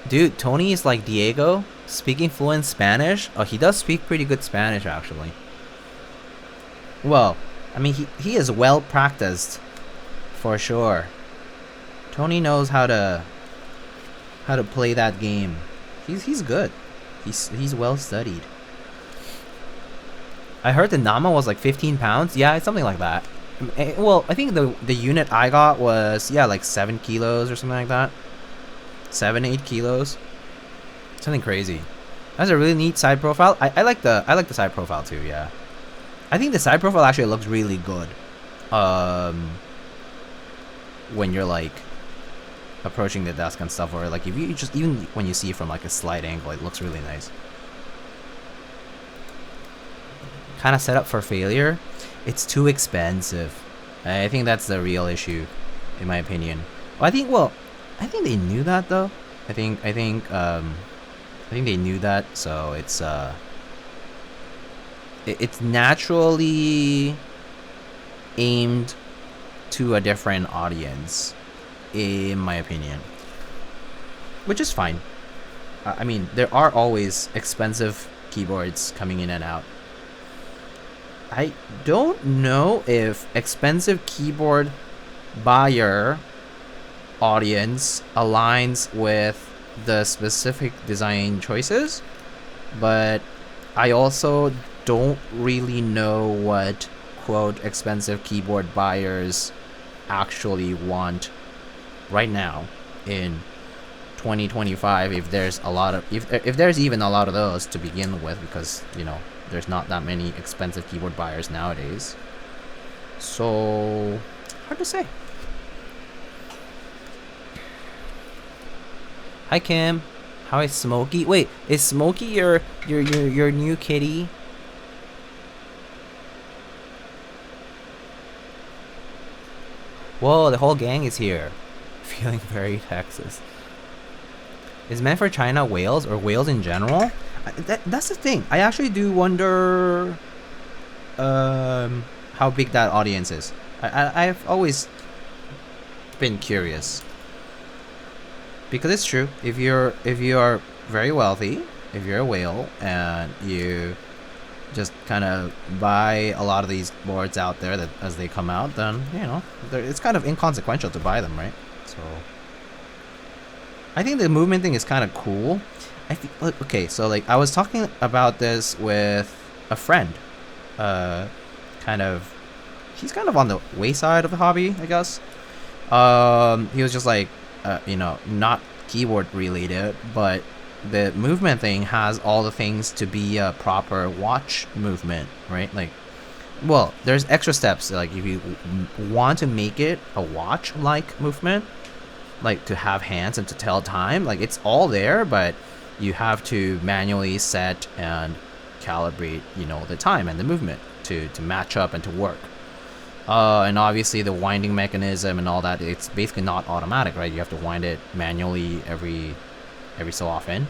Dude, Tony is like Diego, speaking fluent Spanish. Oh, he does speak pretty good Spanish, actually. Well, I mean, he is well practiced, for sure. Tony knows how to play that game. He's good. He's well studied. I heard the Nama was like 15 pounds. Yeah, it's something like that. Well, I think the unit I got was, yeah, like 7 kilos or something like that. 7-8 kilos. Something crazy. That's a really neat side profile. I like the side profile too, yeah. I think the side profile actually looks really good. When you're like approaching the desk and stuff, or like if you just, even when you see it from like a slight angle, it looks really nice. Kind of set up for failure. It's too expensive. I think that's the real issue, in my opinion. Well, I think they knew that though. I think they knew that, so it's naturally aimed to a different audience, in my opinion, which is fine. I mean, there are always expensive keyboards coming in and out. I don't know if expensive keyboard buyer audience aligns with the specific design choices, but I also don't really know what quote expensive keyboard buyers actually want right now in 2025, if there's a lot of if there's even a lot of those to begin with, because, you know, there's not that many expensive keyboard buyers nowadays. So hard to say. Hi Kim, how is Smokey? Wait, is Smokey your new kitty? Whoa, the whole gang is here. Feeling very Texas. Is meant for China whales or whales in general? That's the thing. I actually do wonder how big that audience is. I've always been curious. Because it's true. If you are very wealthy, if you're a whale and you just kind of buy a lot of these boards out there that as they come out, then you know it's kind of inconsequential to buy them, right? So I think the movement thing is kind of cool. I think okay, so like I was talking about this with a friend, he's kind of on the wayside of the hobby, I guess. He was just like you know, not keyboard related, but the movement thing has all the things to be a proper watch movement, right? Like, well, there's extra steps. Like, if you want to make it a watch-like movement, like to have hands and to tell time, like it's all there, but you have to manually set and calibrate, you know, the time and the movement to match up and to work. And obviously the winding mechanism and all that, it's basically not automatic, right? You have to wind it manually every so often.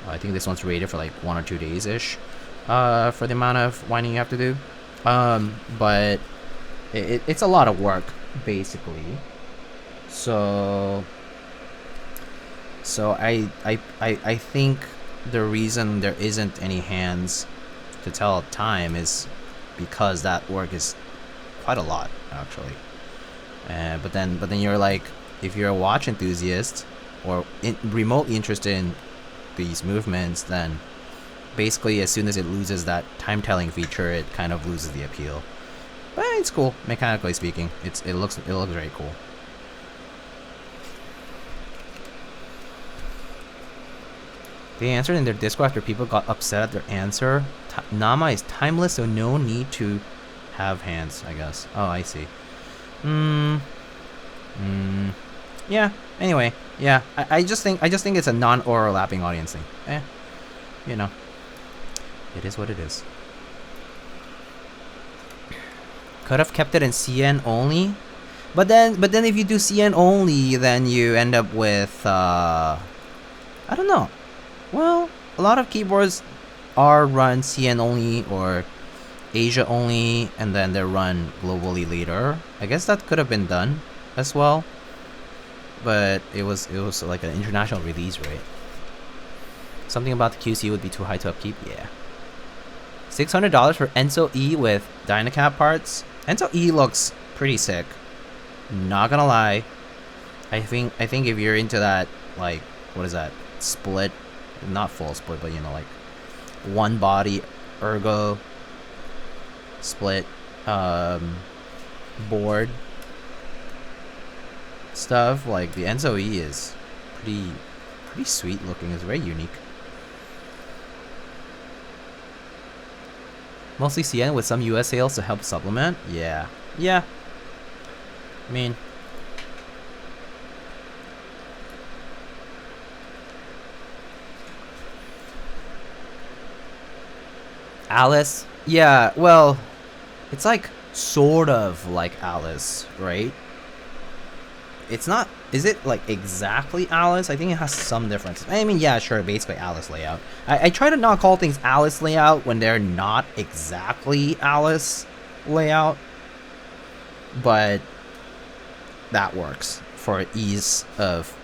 I think this one's rated for like 1 or 2 days ish for the amount of winding you have to do. But it's a lot of work basically. So I think the reason there isn't any hands to tell time is because that work is quite a lot actually. But then you're like, if you're a watch enthusiast or remotely interested in these movements, then basically as soon as it loses that time telling feature, it kind of loses the appeal. But it's cool, mechanically speaking. It looks very cool. They answered in their Discord after people got upset at their answer. Nama is timeless, so no need to have hands, I guess. Oh, I see. Yeah. Anyway, yeah. I just think it's a non-overlapping audience thing. You know, it is what it is. Could have kept it in CN only, but then if you do CN only, then you end up with I don't know. Well, a lot of keyboards are run CN only or Asia only, and then they're run globally later. I guess that could have been done as well, but it was like an international release, right? Something about the QC would be too high to upkeep. Yeah. $600 for Enso E with Dynacap parts. Enso E looks pretty sick. Not gonna lie. I think if you're into that, like, what is that? Split, not full split, but you know, like one body ergo split board stuff, like the Enso E is pretty sweet looking. It's very unique. Mostly CN with some US sales to help supplement. Yeah. I mean, Alice. Yeah, well, it's like sort of like Alice, right? It's not. Is it like exactly Alice? I think it has some differences. I mean, yeah, sure, basically Alice layout. I try to not call things Alice layout when they're not exactly Alice layout, but that works for the ease of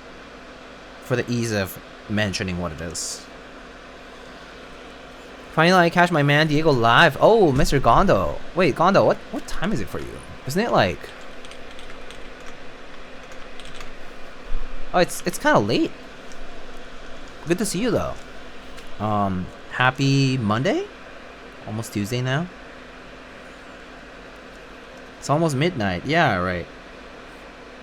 mentioning what it is. Finally, I catch my man Diego live. Oh, Mr. Gondo. Wait, Gondo, what time is it for you? Isn't it like? Oh, it's kind of late. Good to see you though. Happy Monday? Almost Tuesday now. It's almost midnight. Yeah, right.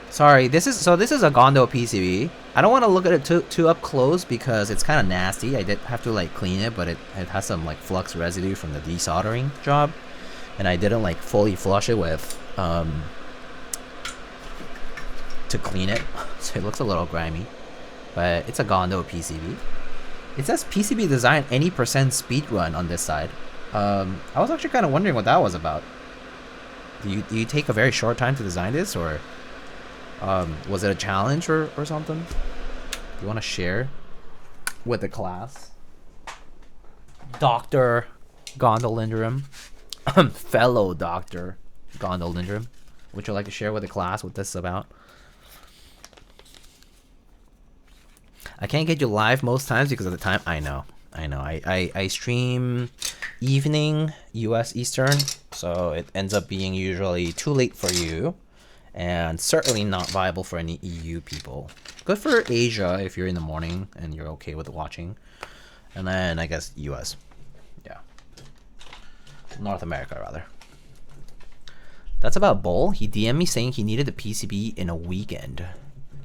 Sorry, this is a Gondo PCB. I don't want to look at it too up close because it's kind of nasty. I did have to like clean it, but it has some like flux residue from the desoldering job, and I didn't like fully flush it with to clean it, so it looks a little grimy. But it's a Gondo PCB. It says PCB design any % speed run on this side. I was actually kind of wondering what that was about. Do you take a very short time to design this, or Was it a challenge or something? You want to share with the class? Dr. Gondolindrum, fellow Dr. Gondolindrum, would you like to share with the class what this is about? I can't get you live most times because of the time. I know. I stream evening US Eastern, so it ends up being usually too late for you, and certainly not viable for any EU people. Good for Asia if you're in the morning and you're okay with watching, and then I guess US. Yeah. North America, rather. That's about Bull. He DM'd me saying he needed a PCB in a weekend.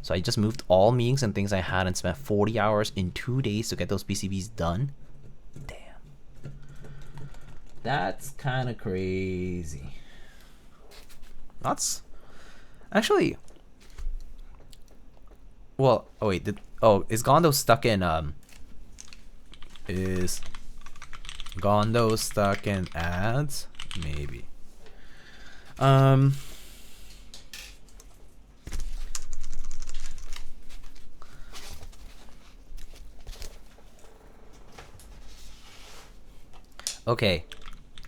So I just moved all meetings and things I had and spent 40 hours in 2 days to get those PCBs done. Damn. That's kind of crazy. That's... Actually... Well, oh wait, is Gondo stuck in, Is Gondo stuck in ads? Maybe. Okay,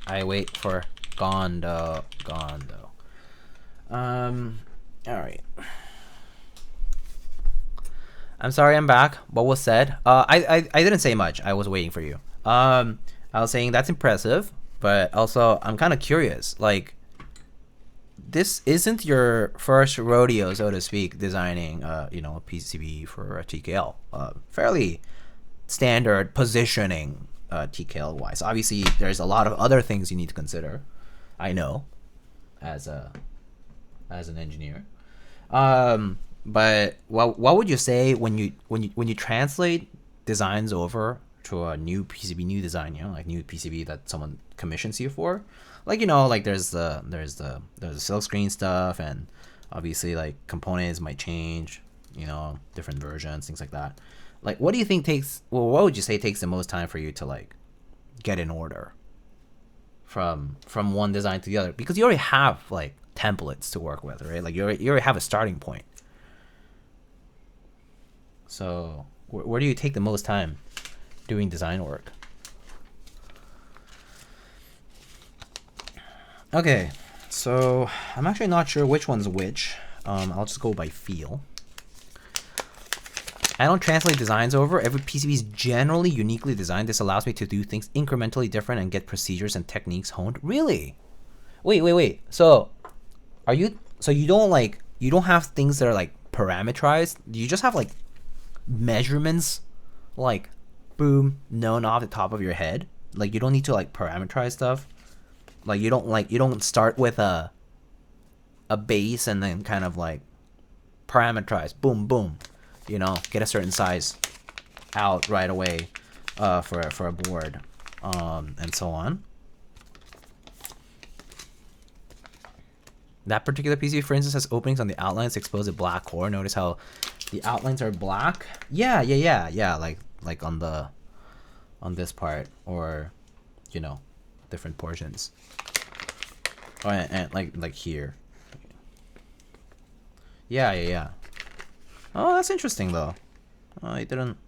I wait for Gondo. Alright. I'm sorry, I'm back. What was said? I didn't say much. I was waiting for you. I was saying that's impressive, but also I'm kind of curious. Like, this isn't your first rodeo, so to speak, designing, you know, a PCB for a TKL. Fairly standard positioning, TKL wise. Obviously, there's a lot of other things you need to consider. I know, as an engineer. But what would you say when you translate designs over to a new PCB, new design, you know, like new PCB that someone commissions you for? Like, you know, like there's the silk screen stuff, and obviously like components might change, you know, different versions, things like that. Like, what do you think takes? Well, what would you say takes the most time for you to like get in order from one design to the other? Because you already have like templates to work with, right? Like you already have a starting point. So where do you take the most time doing design work? Okay, so I'm actually not sure which one's which. I'll just go by feel. I don't translate designs over. Every PCB is generally uniquely designed. This allows me to do things incrementally different and get procedures and techniques honed. Really? Wait. So you don't have things that are like parameterized? You just have like measurements, like boom, known off the top of your head? Like you don't need to like parameterize stuff? Like you don't start with a base and then kind of like parameterize, boom, you know, get a certain size out right away for a board, and so on. That particular PCB, for instance, has openings on the outlines to expose a black core. Notice how the outlines are black. Yeah. Like on this part, or you know, different portions. Oh, and like here. Yeah. Oh, that's interesting though. I didn't.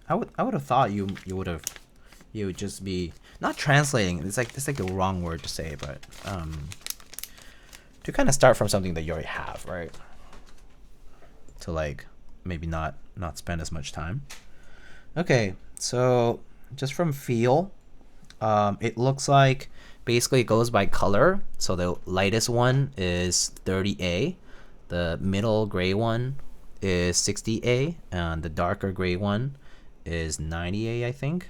I would have thought you would just be not translating. It's like the wrong word to say, but to kind of start from something that you already have, right? To like maybe not spend as much time. Okay, so just from feel, it looks like basically it goes by color. So the lightest one is 30A, the middle gray one is 60A, and the darker gray one is 90A, I think,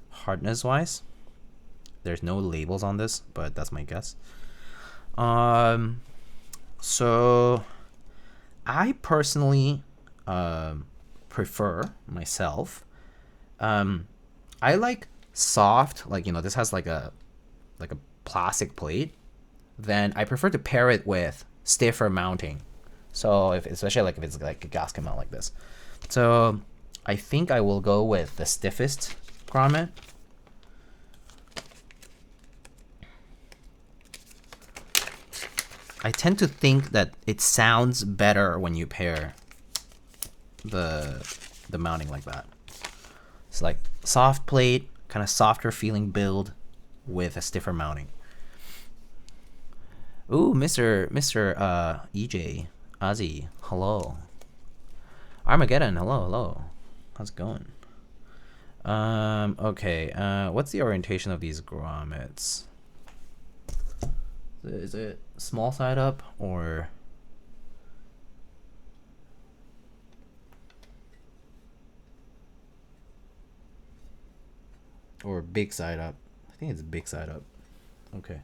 hardness wise. There's no labels on this, but that's my guess. So I personally prefer myself, I like soft, like, you know, this has like a plastic plate. Then I prefer to pair it with stiffer mounting. So especially like if it's like a gasket mount like this. So I think I will go with the stiffest grommet. I tend to think that it sounds better when you pair the mounting like that. It's like soft plate, kind of softer feeling build with a stiffer mounting. Ooh, Mr. EJ, Ozzy, hello. Armageddon, hello. How's it going? Okay, what's the orientation of these grommets? Is it small side up or big side up? I think it's big side up. Okay.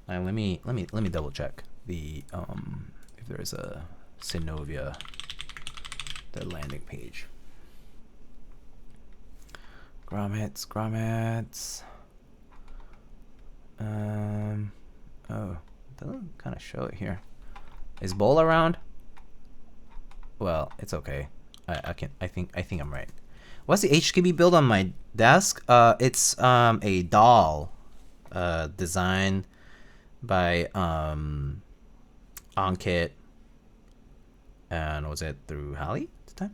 Let me double check the if there's a Synovia the landing page. Grommets. Oh, it doesn't kind of show it here. Is bowl around? Well, it's okay. I think I'm right. What's the HKB build on my desk? It's a Daal designed by Ankit, and was it through Hallie at the time?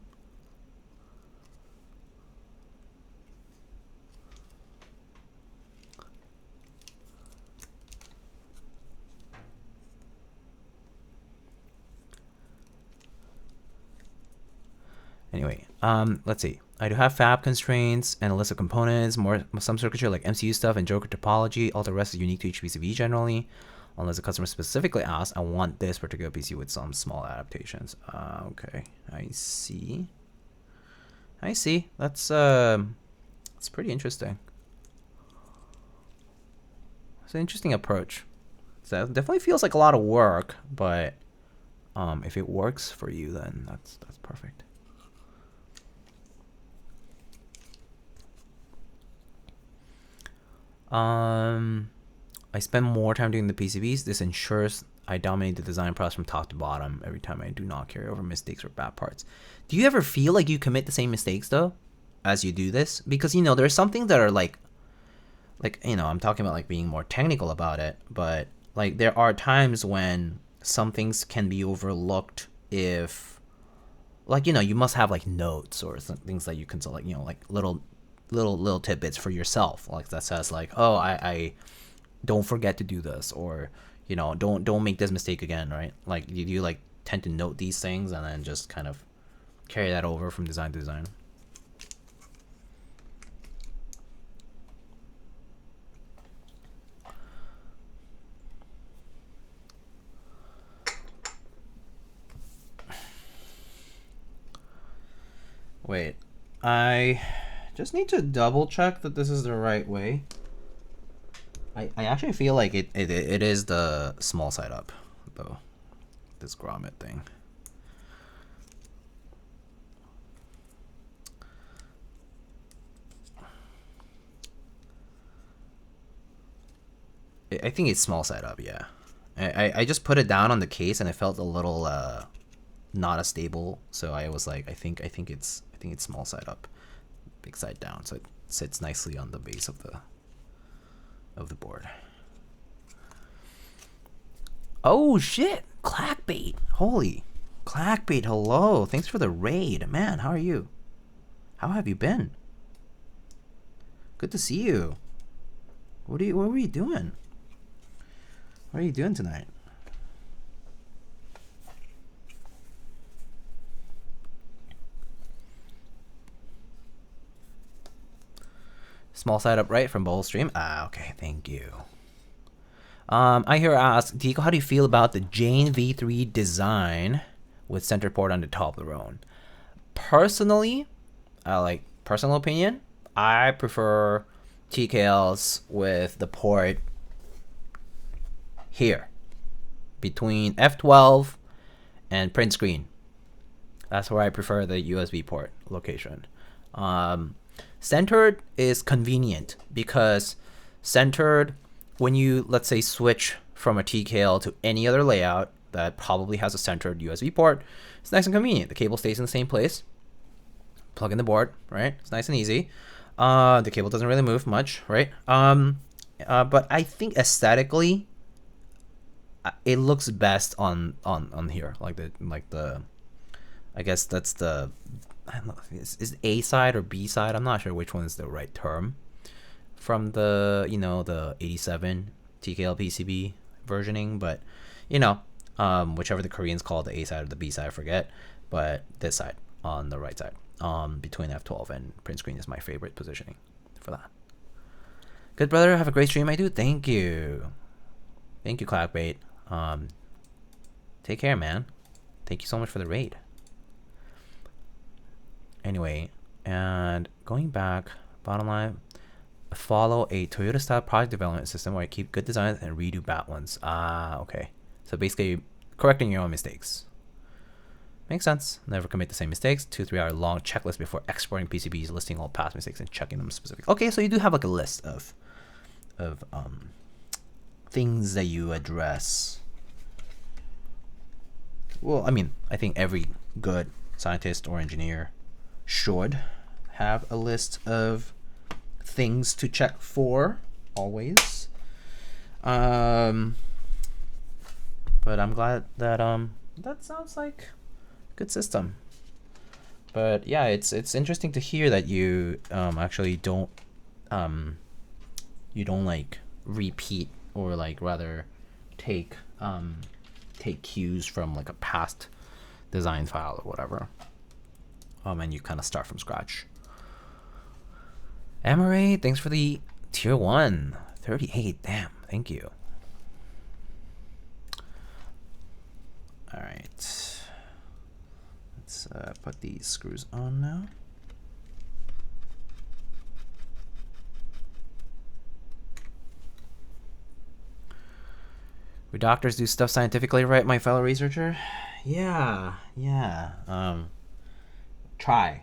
Anyway, let's see. I do have fab constraints and a list of components, some circuitry like MCU stuff and Joker topology. All the rest is unique to each PCB generally, unless the customer specifically asks, I want this particular PC with some small adaptations. Okay, I see. That's pretty interesting. It's an interesting approach. So it definitely feels like a lot of work, but if it works for you, then that's perfect. I spend more time doing the PCBs. This ensures I dominate the design process from top to bottom every time. I do not carry over mistakes or bad parts. Do you ever feel like you commit the same mistakes though as you do this? Because there's some things that are like I'm talking about like being more technical about it, but like there are times when some things can be overlooked if you must have like notes or some things that you can like like little tidbits for yourself, like that says like, oh, I don't forget to do this, or don't make this mistake again, right? Like you like tend to note these things and then just kind of carry that over from design to design. Wait, I just need to double check that this is the right way. I actually feel like it is the small side up though, this grommet thing. I think it's small side up, yeah. I just put it down on the case and it felt a little not as stable, so I was like, I think it's small side up, big side down, so it sits nicely on the base of the board. Oh shit, Clackbait, holy Clackbait, hello, thanks for the raid, man. How are you? How have you been? Good to see you. What were you doing? What are you doing tonight? Small side up right from Bowl Stream. Okay, thank you. I hear ask, Dico, how do you feel about the Jane V3 design with center port on the top of the row? Personally, personal opinion, I prefer TKLs with the port here between F12 and print screen. That's where I prefer the USB port location. Centered is convenient because centered, when you, let's say, switch from a TKL to any other layout that probably has a centered USB port, it's nice and convenient. The cable stays in the same place. Plug in the board, right? It's nice and easy. The cable doesn't really move much, right? but I think aesthetically, it looks best on here, like the I guess that's the, I don't know, is A side or B side? I'm not sure which one is the right term from the, you know, the 87 TKL PCB versioning, but you know, whichever the Koreans call the A side or the B side, I forget, but this side on the right side, between F12 and print screen is my favorite positioning for that. Good brother, have a great stream, my dude. Thank you, Clackbait. Take care, man. Thank you so much for the raid. Anyway, and going back, bottom line, follow a Toyota style project development system where you keep good designs and redo bad ones. Okay. So basically, correcting your own mistakes. Makes sense. Never commit the same mistakes. 2-3 hour long checklist before exporting PCBs, listing all past mistakes and checking them specifically. Okay, so you do have like a list of things that you address. Well, I mean, I think every good scientist or engineer should have a list of things to check for always. But I'm glad that that sounds like a good system. But yeah, it's interesting to hear that you actually don't like repeat, or like rather take cues from like a past design file or whatever. And you kind of start from scratch. Amaray, thanks for the tier 1. 38, damn, thank you. Alright. Let's put these screws on now. We doctors do stuff scientifically, right, my fellow researcher? Yeah. Try.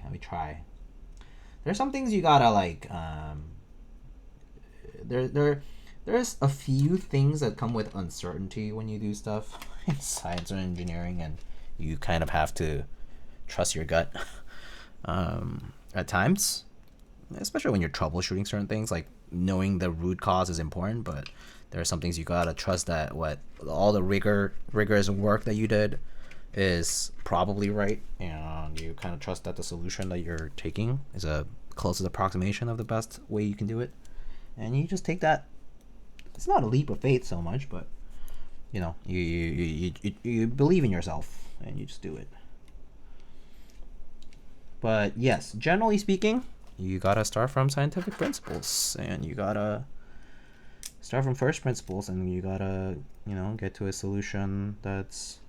There's some things you gotta like. There's a few things that come with uncertainty when you do stuff in science or engineering, and you kind of have to trust your gut at times, especially when you're troubleshooting certain things. Like knowing the root cause is important, but there are some things you gotta trust that what all the rigorous work that you did is probably right, and you kind of trust that the solution that you're taking is a closest approximation of the best way you can do it, and you just take that. It's not a leap of faith so much, but you know, you believe in yourself and you just do it. But yes, generally speaking, you gotta start from scientific principles, and you gotta start from first principles, and you gotta, you know, get to a solution that's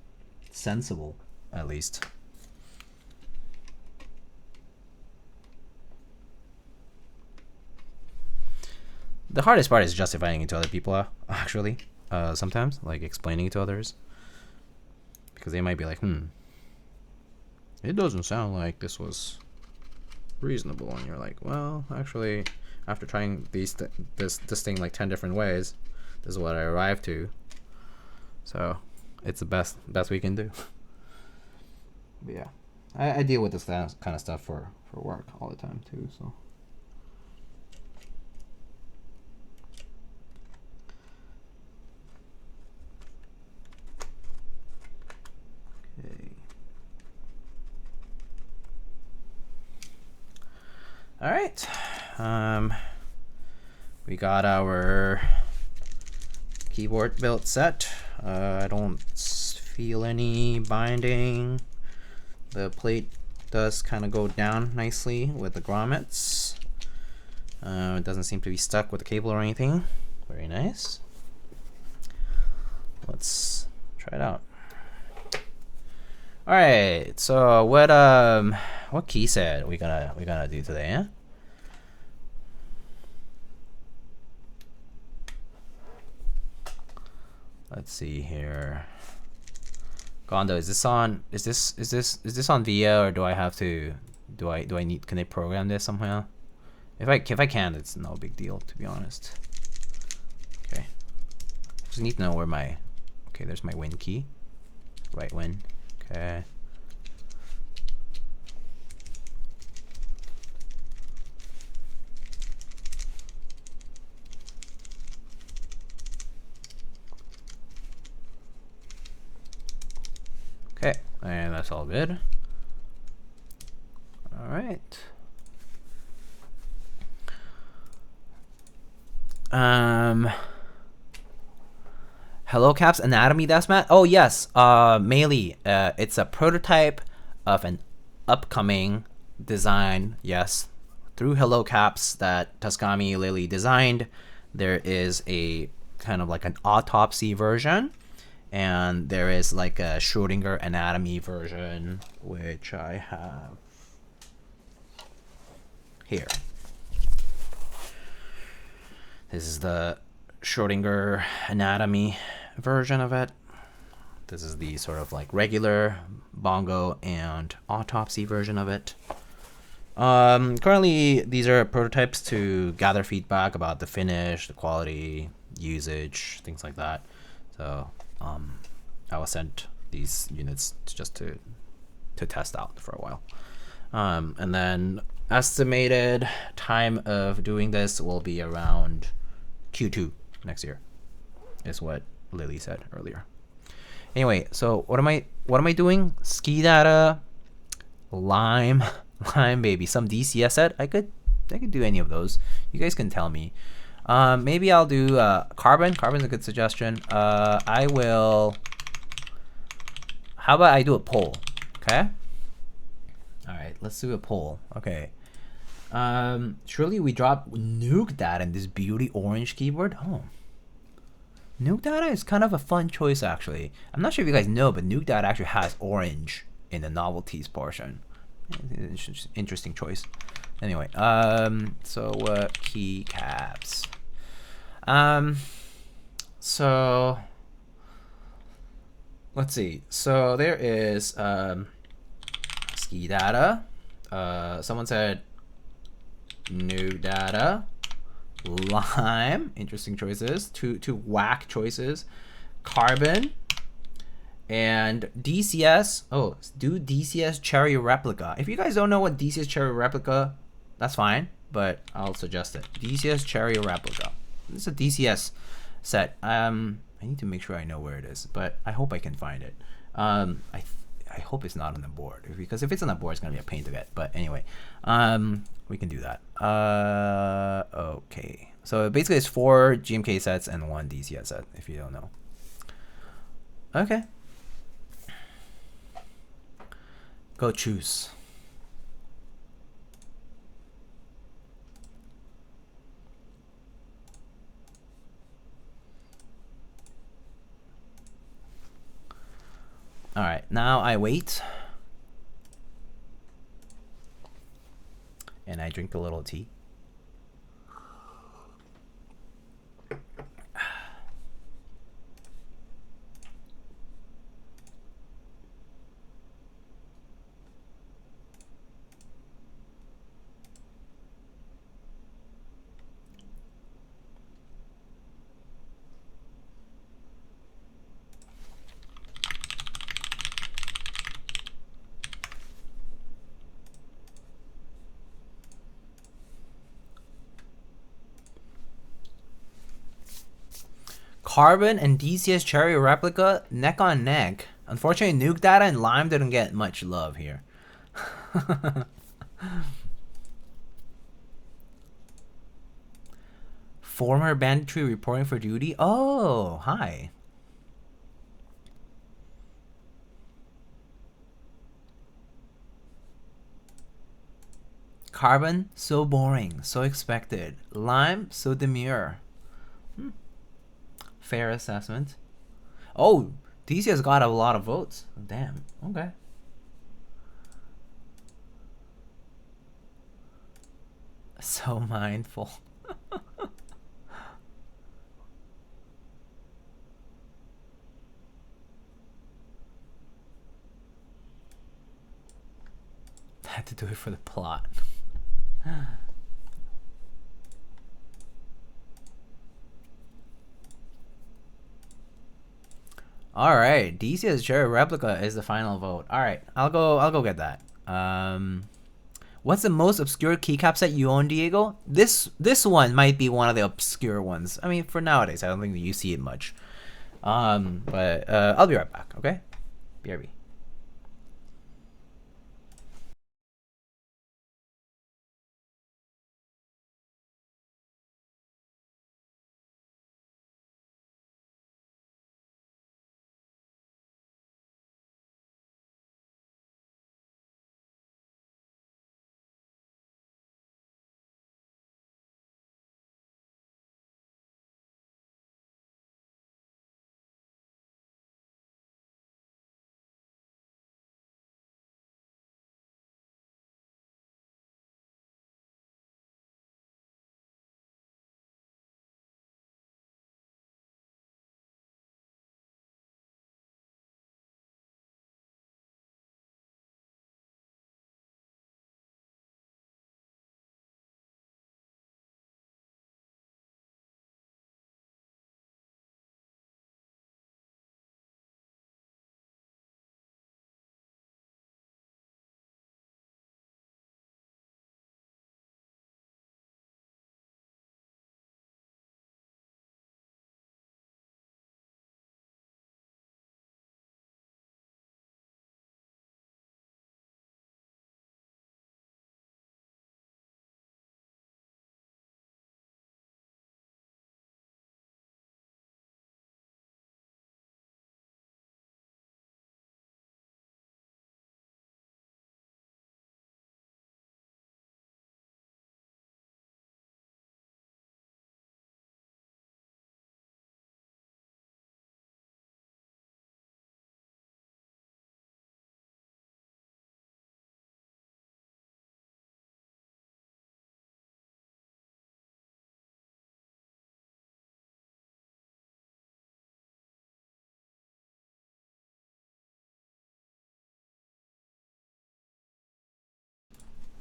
sensible, at least. The hardest part is justifying it to other people, actually. Sometimes, like explaining it to others, because they might be like, it doesn't sound like this was reasonable, and you're like, well, actually, after trying this thing like 10 different ways, this is what I arrived to. So it's the best we can do. But yeah, I deal with this kind of stuff for work all the time too, so. Okay. All right. We got our keyboard built set. I don't feel any binding. The plate does kind of go down nicely with the grommets. It doesn't seem to be stuck with the cable or anything. Very nice. Let's try it out. All right. So what key set we gonna do today? Eh? Let's see here. Gondo, is this on VIA, or do I have to can I program this somehow? If I can, it's no big deal, to be honest. Okay. Just need to know where my, okay, there's my win key. Right win. Okay. Okay, and that's all good. All right. Hello Caps Anatomy deskmat. Oh yes, Meili. It's a prototype of an upcoming design. Yes, through Hello Caps that Taskami Lily designed. There is a kind of like an autopsy version, and there is like a Schrodinger Anatomy version, which I have here. This is the Schrodinger Anatomy version of it. This is the sort of like regular Bongo and Autopsy version of it. Currently, these are prototypes to gather feedback about the finish, the quality, usage, things like that. So I was sent these units just to test out for a while. And then estimated time of doing this will be around Q2 next year, is what Lily said earlier. Anyway, so what am I doing? Ski data, Lime baby, some DCS set. I could do any of those. You guys can tell me. Maybe I'll do carbon. Carbon's a good suggestion. I will. How about I do a poll? Okay. All right, let's do a poll. Okay. Surely we drop nuke data in this beauty orange keyboard. Oh, nuke data is kind of a fun choice actually. I'm not sure if you guys know, but nuke data actually has orange in the novelties portion. Interesting choice. Anyway, so keycaps. So let's see. So there is ski data. Someone said new data, Lime, interesting choices, two whack choices, carbon, and DCS. Oh, do DCS cherry replica. If you guys don't know what DCS cherry replica, that's fine, but I'll suggest it. DCS cherry replica. This is a DCS set. I need to make sure I know where it is, but I hope I can find it. I hope it's not on the board, because if it's on the board, it's gonna be a pain to get. But anyway, we can do that. Okay. So basically, it's 4 GMK sets and 1 DCS set. If you don't know. Okay. Go choose. All right, now I wait. And I drink a little tea. Carbon and DCS cherry replica neck on neck. Unfortunately, nuke data and Lime didn't get much love here. Former banditry reporting for duty. Oh, hi. Carbon, so boring, so expected. Lime, so demure. Fair assessment. Oh, DC has got a lot of votes. Damn. Okay. So mindful. Had to do it for the plot. All right, DC's cherry replica is the final vote. All right, I'll go get that. What's the most obscure keycap set you own, Diego? This one might be one of the obscure ones. I mean, for nowadays, I don't think that you see it much. But I'll be right back. Okay, BRB.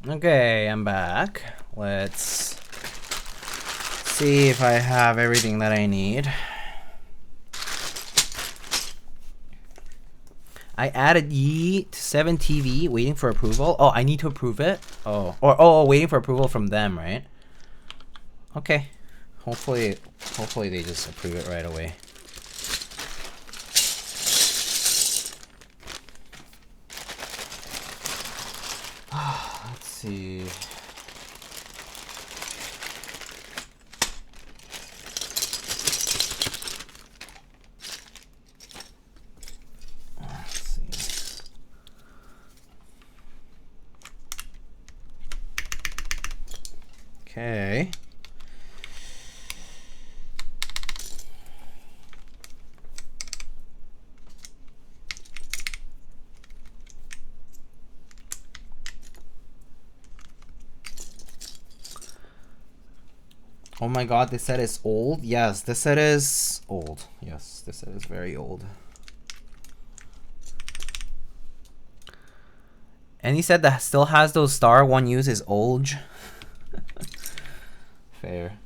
Okay, I'm back. Let's see if I have everything that I need. I added Yi to 7TV, waiting for approval. Oh, I need to approve it? Oh, waiting for approval from them, right? Okay. Hopefully they just approve it right away. Let's see. Okay. Oh my god, this set is old? Yes, this set is old. Yes, this set is very old. Any set that still has those star one use is old. Fair.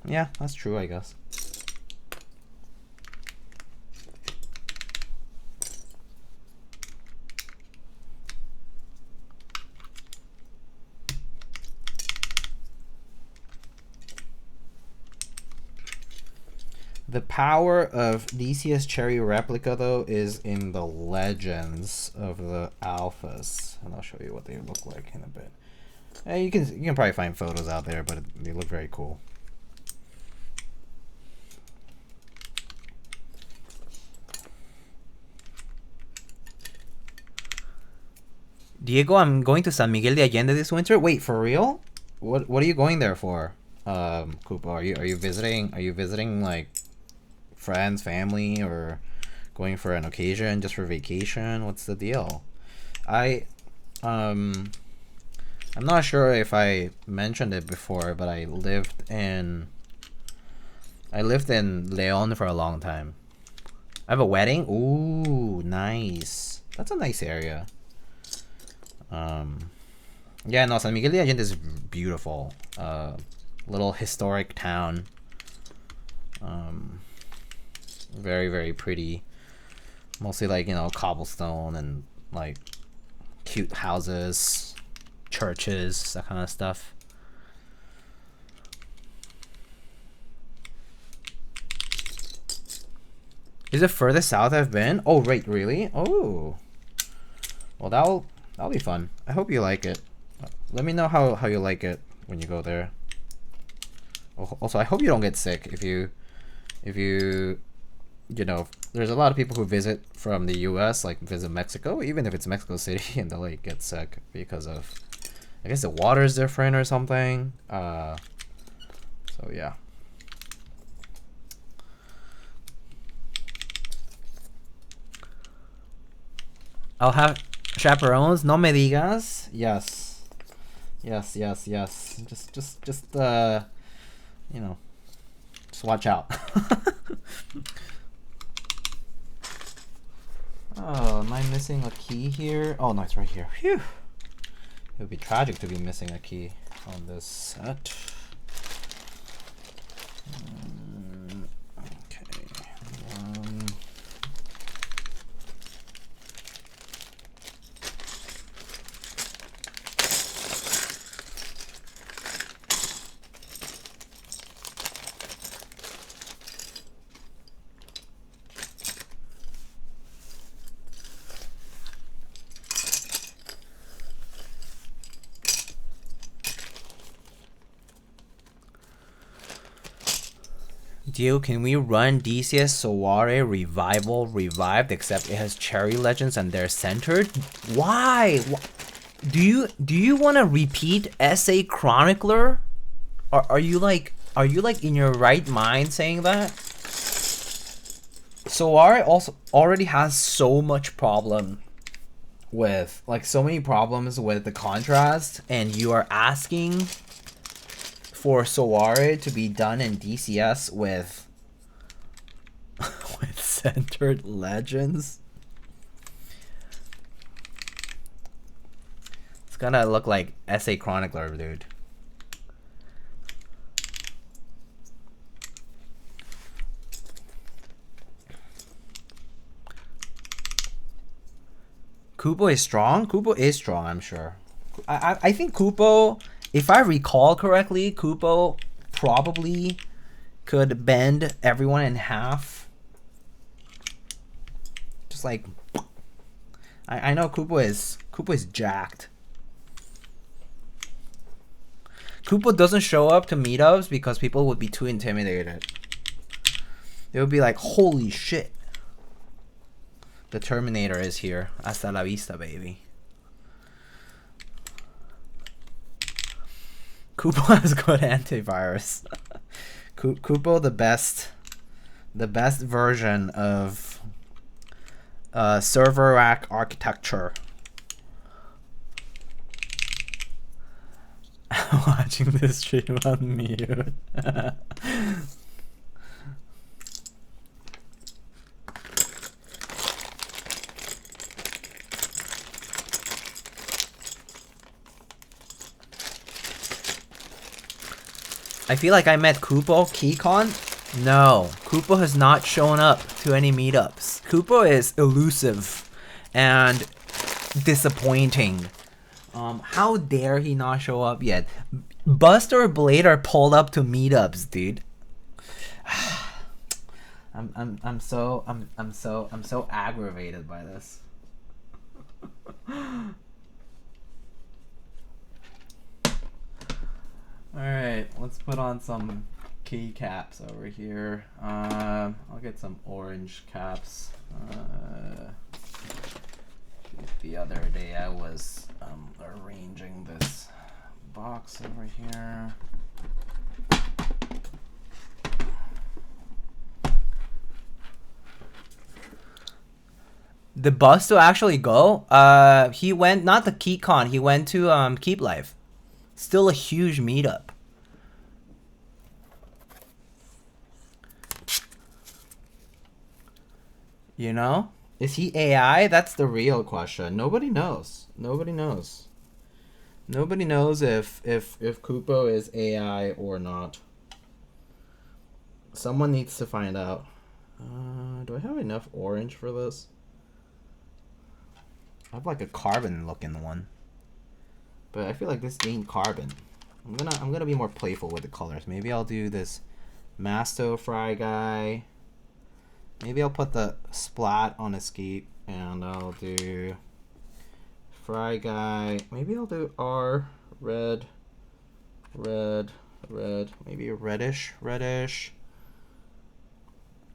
Yeah, that's true, I guess. The power of DCS Cherry Replica, though, is in the legends of the alphas, and I'll show you what they look like in a bit. You can probably find photos out there, but they look very cool. Diego, I'm going to San Miguel de Allende this winter. Wait, for real? What are you going there for? Koopa, are you visiting like friends, family, or going for an occasion, just for vacation? What's the deal? I'm not sure if I mentioned it before, but I lived in Leon for a long time. I have a wedding. Ooh, nice. That's a nice area. Yeah, no, San Miguel de Allende is beautiful. Little historic town. Very, very pretty. Mostly like, you know, cobblestone and like cute houses, churches, that kind of stuff. Is it further south I've been? Oh, right, really? Oh. Well, that'll be fun. I hope you like it. Let me know how you like it when you go there. Also, I hope you don't get sick if you know, there's a lot of people who visit from the US, like visit Mexico, even if it's Mexico City, and they'll like get sick because of, I guess the water's different or something. So yeah. I'll have chaperones, no me digas. Yes. Yes. Just you know, just watch out. Oh, am I missing a key here? Oh no, it's right here. Phew. It would be tragic to be missing a key on this set. Okay. Dio, can we run DCS Soare Revival Revived, except it has Cherry Legends and they're centered? Why? Do you want to repeat SA Chronicler? Are you like in your right mind saying that? Soare also already has so much problem with, like, so many problems with the contrast, and you are asking for Soare to be done in DCS with with centered legends. It's gonna look like Essay Chronicler, dude. Kupo is strong? Kupo is strong, I'm sure. I think Kupo, if I recall correctly, Kupo probably could bend everyone in half. Just like, I know Kupo is jacked. Kupo doesn't show up to meetups because people would be too intimidated. They would be like, holy shit. The Terminator is here. Hasta la vista, baby. Kupo has good antivirus. Kupo, the best version of server rack architecture. I'm watching this stream on mute. I feel like I met Kupo KeyCon. No, Kupo has not shown up to any meetups. Kupo is elusive and disappointing. How dare he not show up yet? Buster Blade are pulled up to meetups, dude. I'm so aggravated by this. Alright, let's put on some keycaps over here. I'll get some orange caps. The other day I was arranging this box over here. The bus to actually go? He went, not the KeyCon, he went to Keep Life. Still a huge meetup. You know? Is he AI? That's the real question. Nobody knows. Nobody knows. Nobody knows if Kupo is AI or not. Someone needs to find out. Do I have enough orange for this? I have like a carbon looking one. But I feel like this ain't carbon. I'm gonna be more playful with the colors. Maybe I'll do this Fry guy. Maybe I'll put the splat on Escape and I'll do Fry guy. Maybe I'll do R, red, maybe a reddish,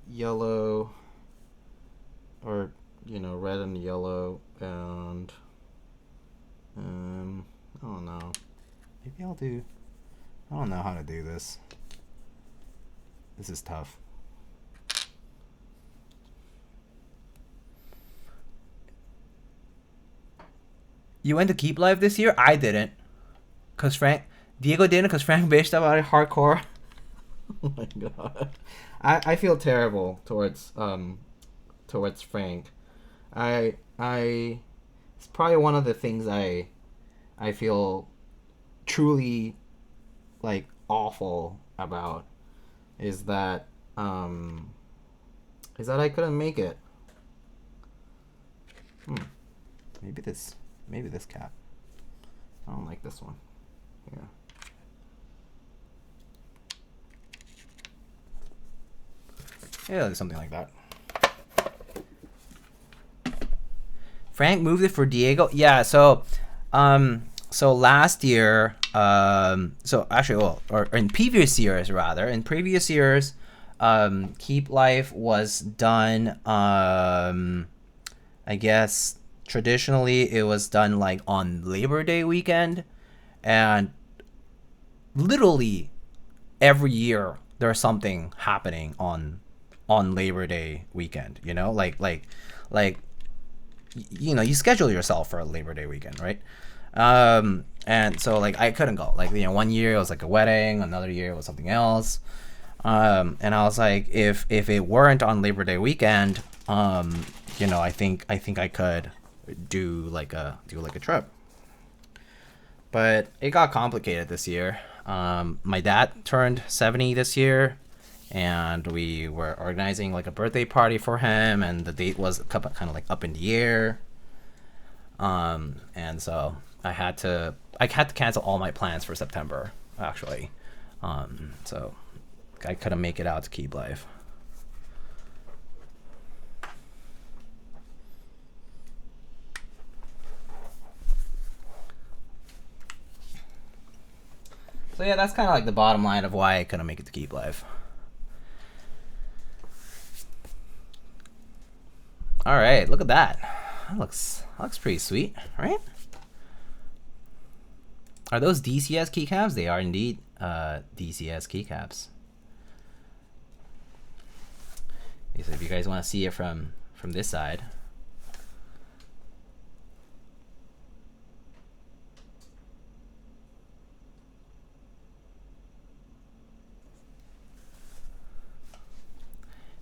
yellow, or you know, red and yellow, and I don't know. Maybe I'll do, I don't know how to do this. This is tough. You went to Keep Life this year? I didn't. Cause Diego didn't, cause Frank bitched about it hardcore. Oh my god. I feel terrible towards Frank. It's probably one of the things I feel truly like awful about is that I couldn't make it. Maybe this cap. I don't like this one. Yeah. Yeah, something like that. Frank moved it for Diego. Yeah, so last year, so actually, well, or in previous years rather, Keep Life was done, I guess traditionally it was done like on Labor Day weekend, and literally every year there's something happening on Labor Day weekend, you know, like you know, you schedule yourself for a Labor Day weekend, right? And so like I couldn't go. Like, you know, one year it was like a wedding, another year it was something else. And I was like, if it weren't on Labor Day weekend, you know, I think I could do like a trip. But it got complicated this year. My dad turned 70 this year, and we were organizing like a birthday party for him, and the date was kind of like up in the air. And so I had to cancel all my plans for September, actually. So I couldn't make it out to Keep Life. So yeah, that's kind of like the bottom line of why I couldn't make it to Keep Life. All right, look at that. That looks pretty sweet, right? Are those DCS keycaps? They are indeed DCS keycaps. Okay, so if you guys want to see it from this side.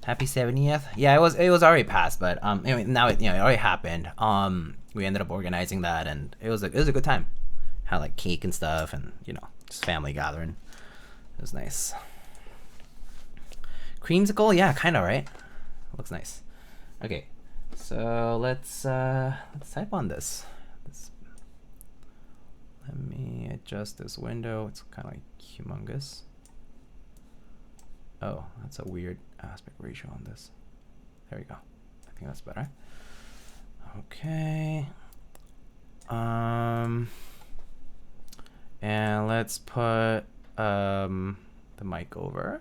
Happy 70th. Yeah, it was already passed, but anyway, now it already happened. We ended up organizing that, and it was a good time. Had like cake and stuff, and just family gathering. It was nice. Creamsicle, yeah, kind of, right? Looks nice. Okay, so let's type on this. Let me adjust this window. It's kind of like humongous. Oh, that's a weird aspect ratio on this. There we go. I think that's better. Okay. And let's put the mic over.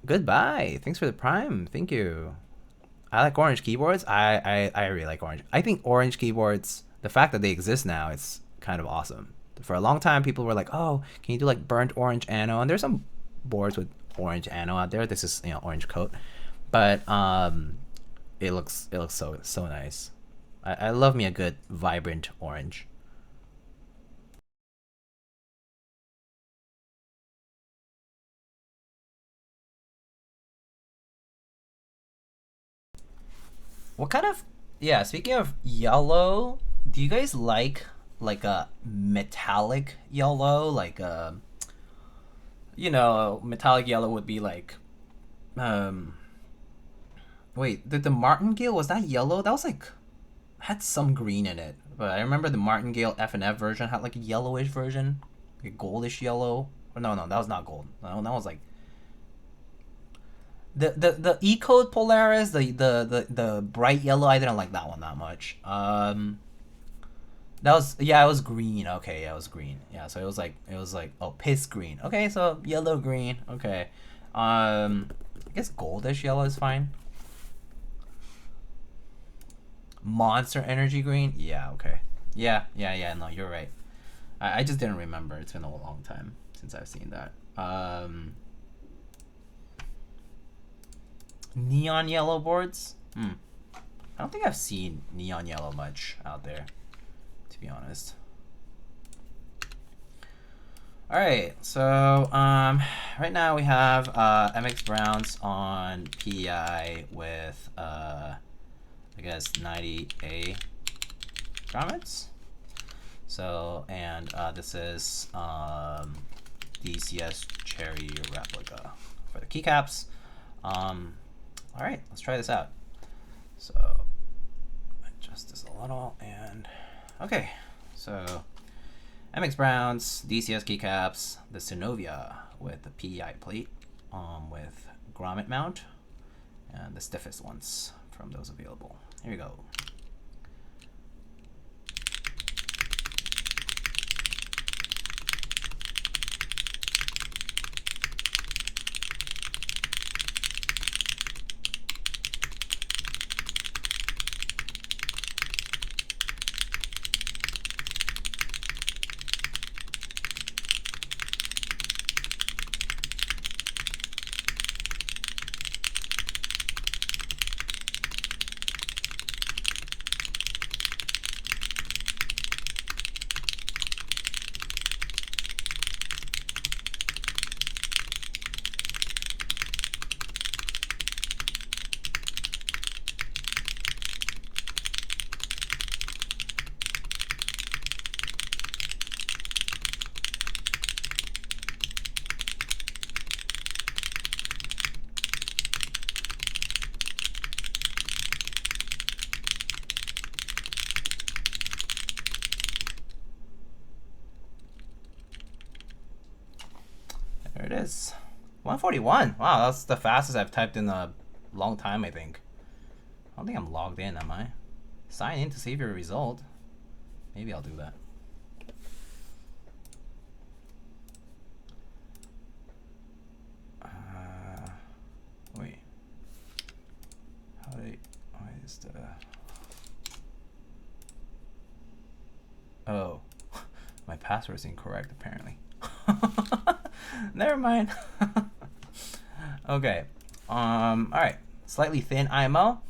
Goodbye. Thanks for the Prime. Thank you. I like orange keyboards. I really like orange. I think orange keyboards, the fact that they exist now, it's kind of awesome. For a long time, people were like, "Oh, can you do like burnt orange ano?" And there's some boards with orange ano out there. This is orange coat, but it looks so nice. I love me a good vibrant orange. What kind of speaking of yellow, do you guys like a metallic yellow? Like metallic yellow would be like wait, the martingale, was that yellow? That was like had some green in it, but I remember the martingale F&F version had like a yellowish version, like a goldish yellow. Or no, that was not gold. No, that was like the E-Code Polaris, the bright yellow. I didn't like that one that much. That was, it was green. Okay, yeah, it was green. Yeah, so it was like oh, piss green. Okay, so yellow green. Okay, I guess goldish yellow is fine. Monster Energy green. Yeah, okay. Yeah. No, you're right. I just didn't remember. It's been a long time since I've seen that. Neon yellow boards. I don't think I've seen neon yellow much out there, to be honest. All right, so right now we have MX Browns on PEI with I guess 90A grommets. So, and this is DCS Cherry Replica for the keycaps. All right, let's try this out. So adjust this a little, and okay, so MX Browns, DCS keycaps, the Synovia with the PEI plate with grommet mount, and the stiffest ones from those available. Here we go. is 141. Wow, that's the fastest I've typed in a long time, I think. I don't think I'm logged in, am I? Sign in to save your result. Maybe I'll do that. Wait. Why is the... Oh. My password's incorrect, apparently. Never mind. Okay. Alright. Slightly thin IMO.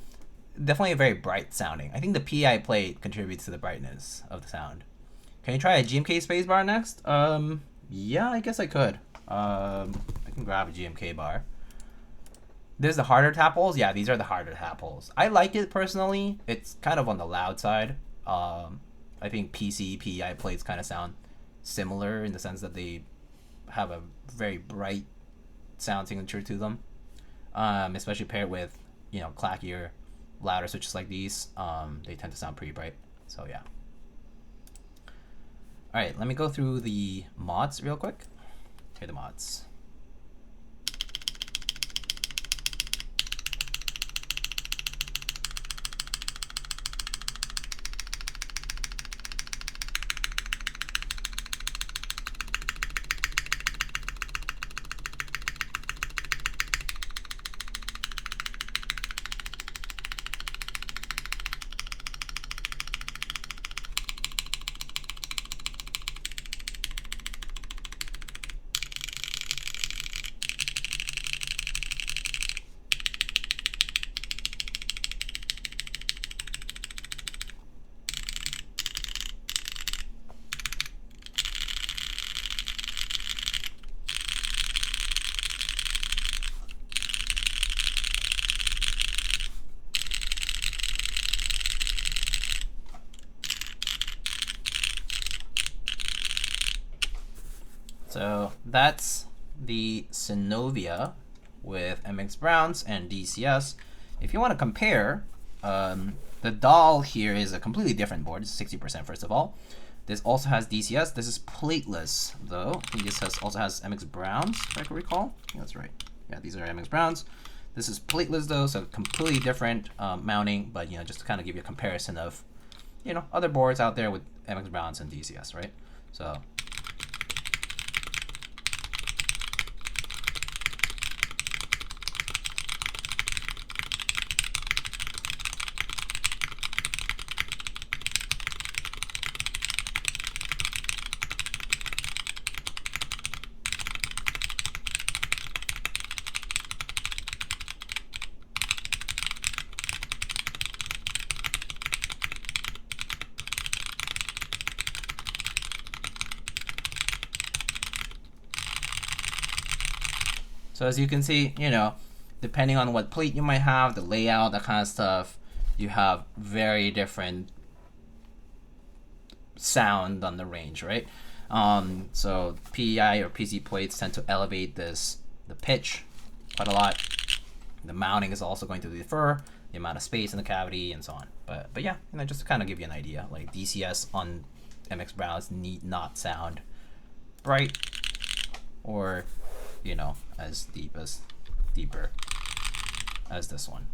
Definitely very bright sounding. I think the PI plate contributes to the brightness of the sound. Can you try a GMK spacebar next? Yeah, I guess I could. I can grab a GMK bar. There's the harder tap holes. Yeah, these are the harder tap holes. I like it personally. It's kind of on the loud side. I think PC, PI plates kind of sound similar in the sense that they have a very bright sound signature to them. Especially paired with, you know, clackier, louder switches like these. They tend to sound pretty bright. So yeah. All right, let me go through the mods real quick. Here are the mods. So that's the Synovia with MX Browns and DCS. If you want to compare, the Daal here is a completely different board. It's 60% first of all. This also has DCS. This is plateless though. I think this also has MX Browns, if I can recall. Yeah, that's right. Yeah, these are MX Browns. This is plateless though, so completely different mounting, but you know, just to kind of give you a comparison of, you know, other boards out there with MX Browns and DCS, right? So So as you can see, you know, depending on what plate you might have, the layout, that kind of stuff, you have very different sound on the range, right? So PEI or PC plates tend to elevate the pitch quite a lot. The mounting is also going to differ, the amount of space in the cavity and so on. But yeah, you know, just to kind of give you an idea, like DCS on MX Browns need not sound bright or, you know, as deeper as this one.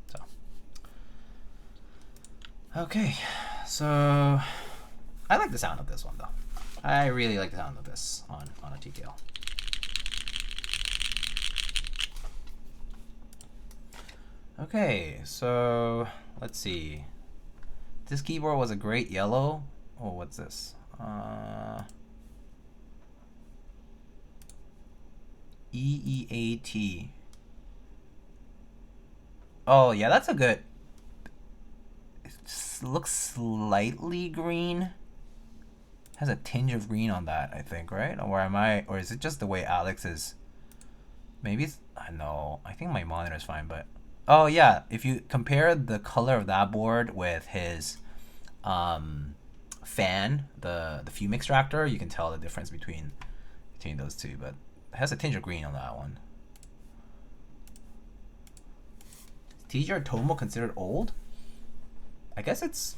So okay, so I like the sound of this one though. I really like the sound of this on a TKL. Okay, so let's see. This keyboard was a great yellow. Oh, what's this? EEAT. Oh yeah, that's a good. It looks slightly green. Has a tinge of green on that, I think, right? Or am I? Or is it just the way Alex is? Maybe it's. I know. I think my monitor is fine, but oh yeah, if you compare the color of that board with his fan, the fume extractor, you can tell the difference between those two. But it has a tinge of green on that one. Is TGR Tomo considered old? I guess it's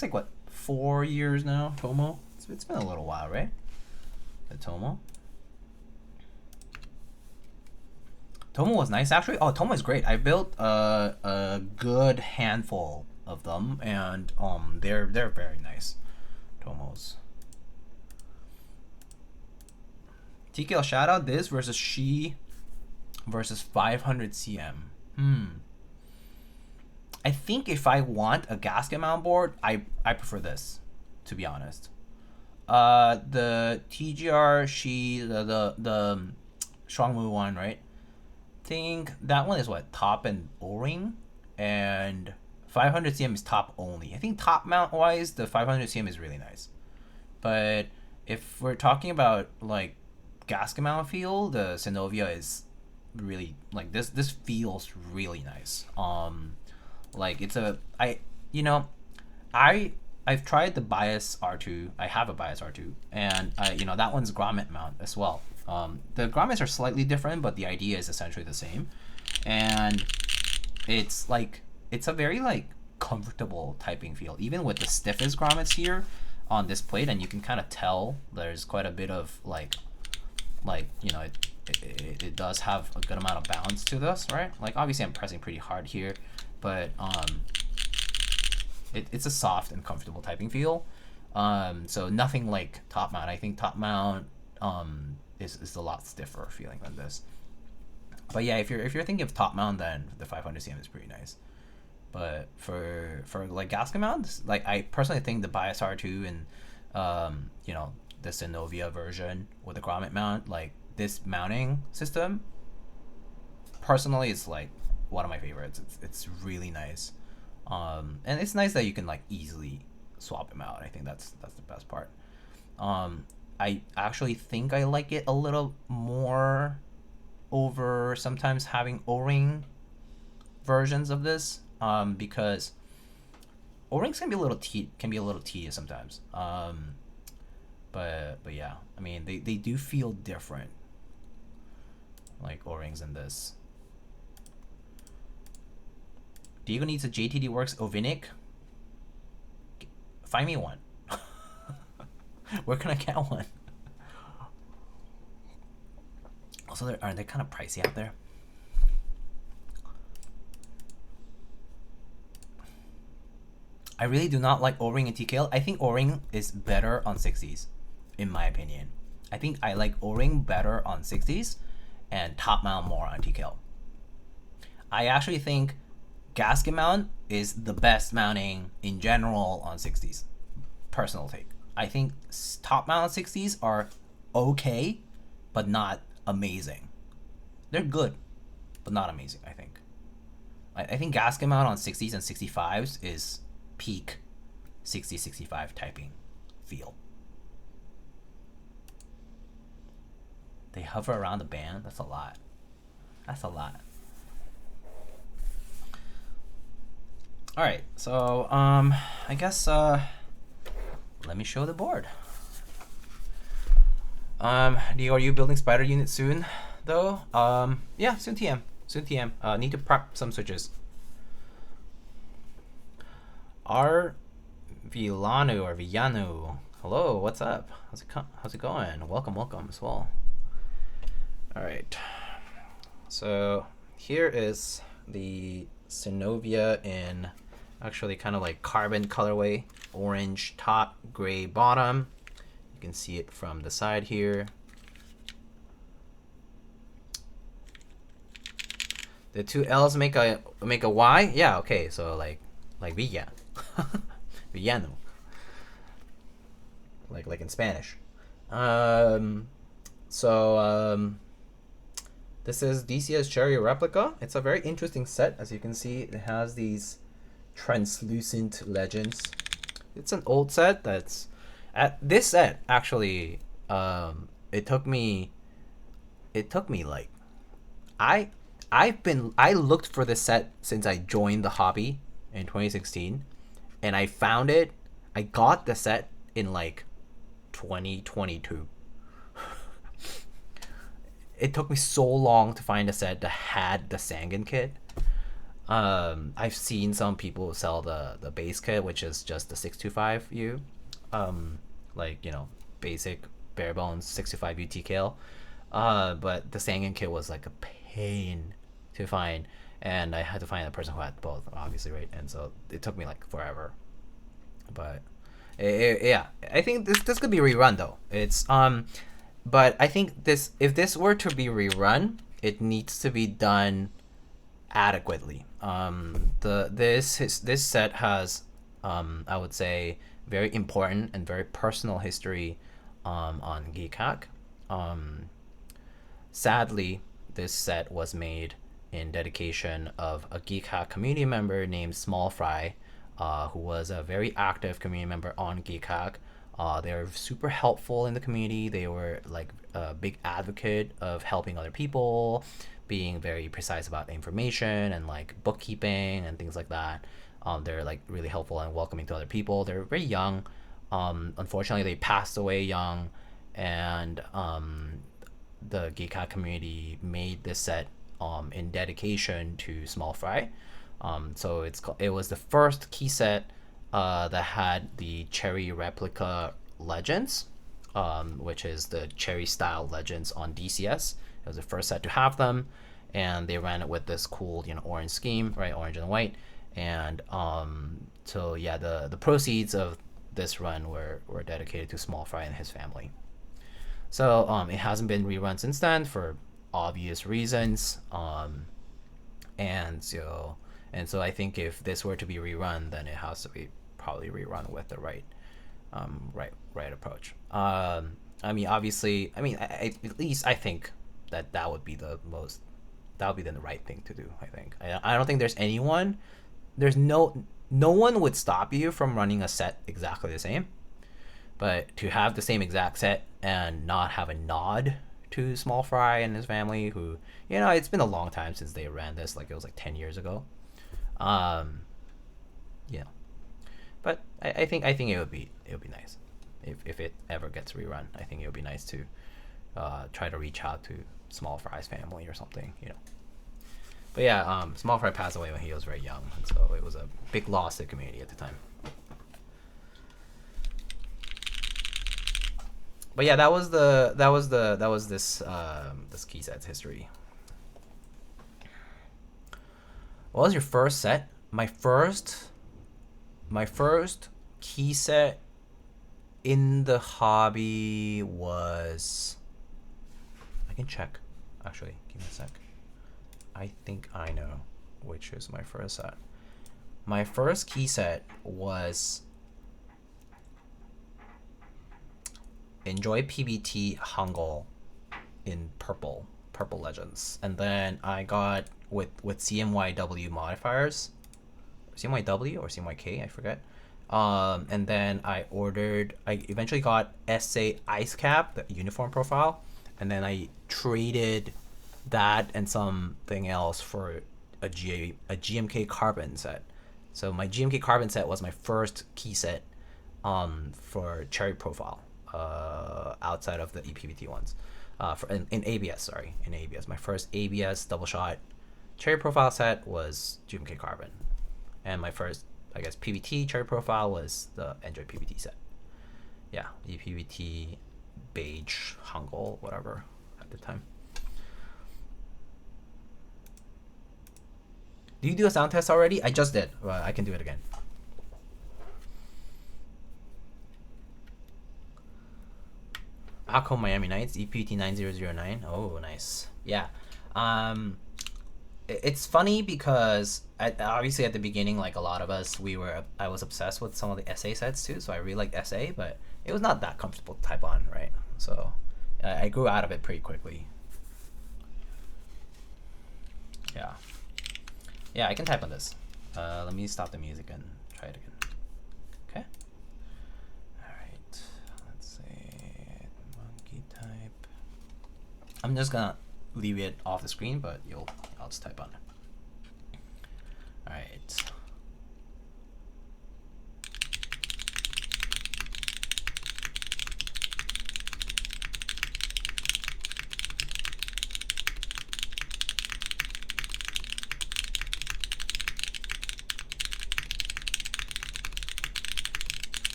like what, 4 years now, Tomo? It's been a little while, right? The Tomo. Tomo was nice actually. Oh, Tomo is great. I built a good handful of them, and they're very nice. Tomos. TKL shout out this versus she versus 500 cm. I think if I want a gasket mount board, I prefer this, to be honest. The TGR she the Strongmu one, right? Think that one is what, top and O-ring, and 500 cm is top only. I think top mount wise, the 500 cm is really nice. But if we're talking about like gasket mount feel, the Synovia is really like this feels really nice. Like it's a I've tried the Bias R2. I have a Bias R2, and that one's grommet mount as well. The grommets are slightly different, but the idea is essentially the same, and it's a very like comfortable typing feel, even with the stiffest grommets here on this plate, and you can kind of tell there's quite a bit of it does have a good amount of bounce to this, right? Like obviously I'm pressing pretty hard here, but it's a soft and comfortable typing feel. So nothing like top mount. I think top mount is a lot stiffer feeling than this. But yeah, if you're thinking of top mount, then the 500 cm is pretty nice. But for like gasket mounts, like I personally think the Bias R2 and the Synovia version with the grommet mount, like this mounting system, personally is like one of my favorites. It's really nice. And it's nice that you can like easily swap them out. I think that's the best part. I actually think I like it a little more over sometimes having O-ring versions of this, because O-rings can be a little tedious sometimes. But yeah, I mean they do feel different, like O-rings in this. Diego needs a JTD Works Ovinic. Find me one. Where can I get one? Also, aren't they kind of pricey out there? I really do not like O-ring and TKL. I think O-ring is better on 60s, in my opinion. I think I like O-ring better on 60s and top mount more on TKL. I actually think gasket mount is the best mounting in general on 60s. Personal take. I think top mount 60s are okay, but not amazing. They're good, but not amazing, I think. I think gasket mount on 60s and 65s is peak 60-65 typing feel. They hover around the band. That's a lot. That's a lot. All right, so I guess let me show the board. Are you building spider unit soon though? Yeah, soon TM. Soon TM. Need to prep some switches. Villanu. Hello, what's up? How's it going? Welcome as well. All right. So here is the Synovia in actually kind of like carbon colorway, orange top, gray bottom. You can see it from the side here. The two L's make a Y. Yeah. Okay. So like Villa, Villano. Like in Spanish. This is DCS Cherry Replica. It's a very interesting set. As you can see, it has these translucent legends. It's an old set that's this set actually it took me like I looked for this set since I joined the hobby in 2016, and I found it. I got the set in like 2022. It took me so long to find a set that had the Sangan kit. I've seen some people sell the base kit, which is just the 625U, like basic bare bones 625U TKL. But the Sangan kit was like a pain to find, and I had to find a person who had both, obviously, right? And so it took me like forever. But yeah, I think this could be rerun though. It's but I think if this were to be rerun, it needs to be done adequately. This set has I would say very important and very personal history on Geekhack. Sadly, this set was made in dedication of a Geekhack community member named Smallfry, who was a very active community member on Geekhack. They were super helpful in the community. They were like a big advocate of helping other people, being very precise about information and like bookkeeping and things like that. They're like really helpful and welcoming to other people. They're very young. Unfortunately, they passed away young, and the Geekhack community made this set in dedication to Smallfry. So it was the first key set that had the Cherry Replica Legends, which is the Cherry style Legends on DCS. It was the first set to have them, and they ran it with this cool, orange scheme, right? Orange and white. And so yeah, the proceeds of this run were dedicated to Smallfry and his family. So it hasn't been rerun since then for obvious reasons. And so I think if this were to be rerun, then it has to be probably rerun with the right approach. I mean, obviously, at least I think that would be the right thing to do. I think I don't think there's anyone. There's no one would stop you from running a set exactly the same, but to have the same exact set and not have a nod to Smallfry and his family, who it's been a long time since they ran this. Like it was like 10 years ago. But I think it would be nice if it ever gets rerun. I think it would be nice to try to reach out to Smallfry's family or something. But yeah, Smallfry passed away when he was very young, and so it was a big loss to the community at the time. But yeah, that was this key set's history. What was your first set? My first key set in the hobby was, I can check. Actually, give me a sec. I think I know which is my first set. My first key set was Enjoy PBT Hangul in purple Legends, and then I got with CMYW modifiers, CMYW or CMYK, I forget. And then I eventually got SA Ice Cap, the uniform profile, and then I traded that and something else for a GMK carbon set. So my GMK carbon set was my first key set for Cherry profile, outside of the EPBT ones. In ABS, my first ABS double shot Cherry profile set was GMK carbon, and my first, I guess, PBT Cherry profile was the Enjoy PBT set. Yeah, EPBT beige Hangul, whatever at the time. Do you do a sound test already? I just did. Well, I can do it again. Akko Miami Nights, EPT 9009. Oh, nice. Yeah. It's funny because obviously at the beginning, like a lot of us, I was obsessed with some of the SA sets too, so I really liked SA, but it was not that comfortable to type on, right? So I grew out of it pretty quickly. Yeah. Yeah, I can type on this. Let me stop the music and try it again. Okay. All right. Let's see. Monkey type. I'm just gonna leave it off the screen, but I'll just type on it. All right.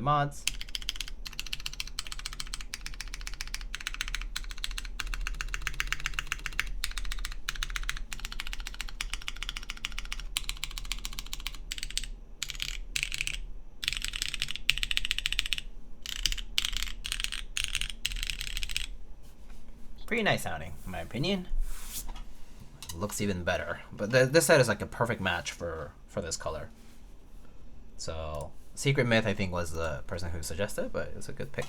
mods. Pretty nice sounding, in my opinion. Looks even better, but this set is like a perfect match for this color. So Secret Myth, I think, was the person who suggested, but it's a good pick.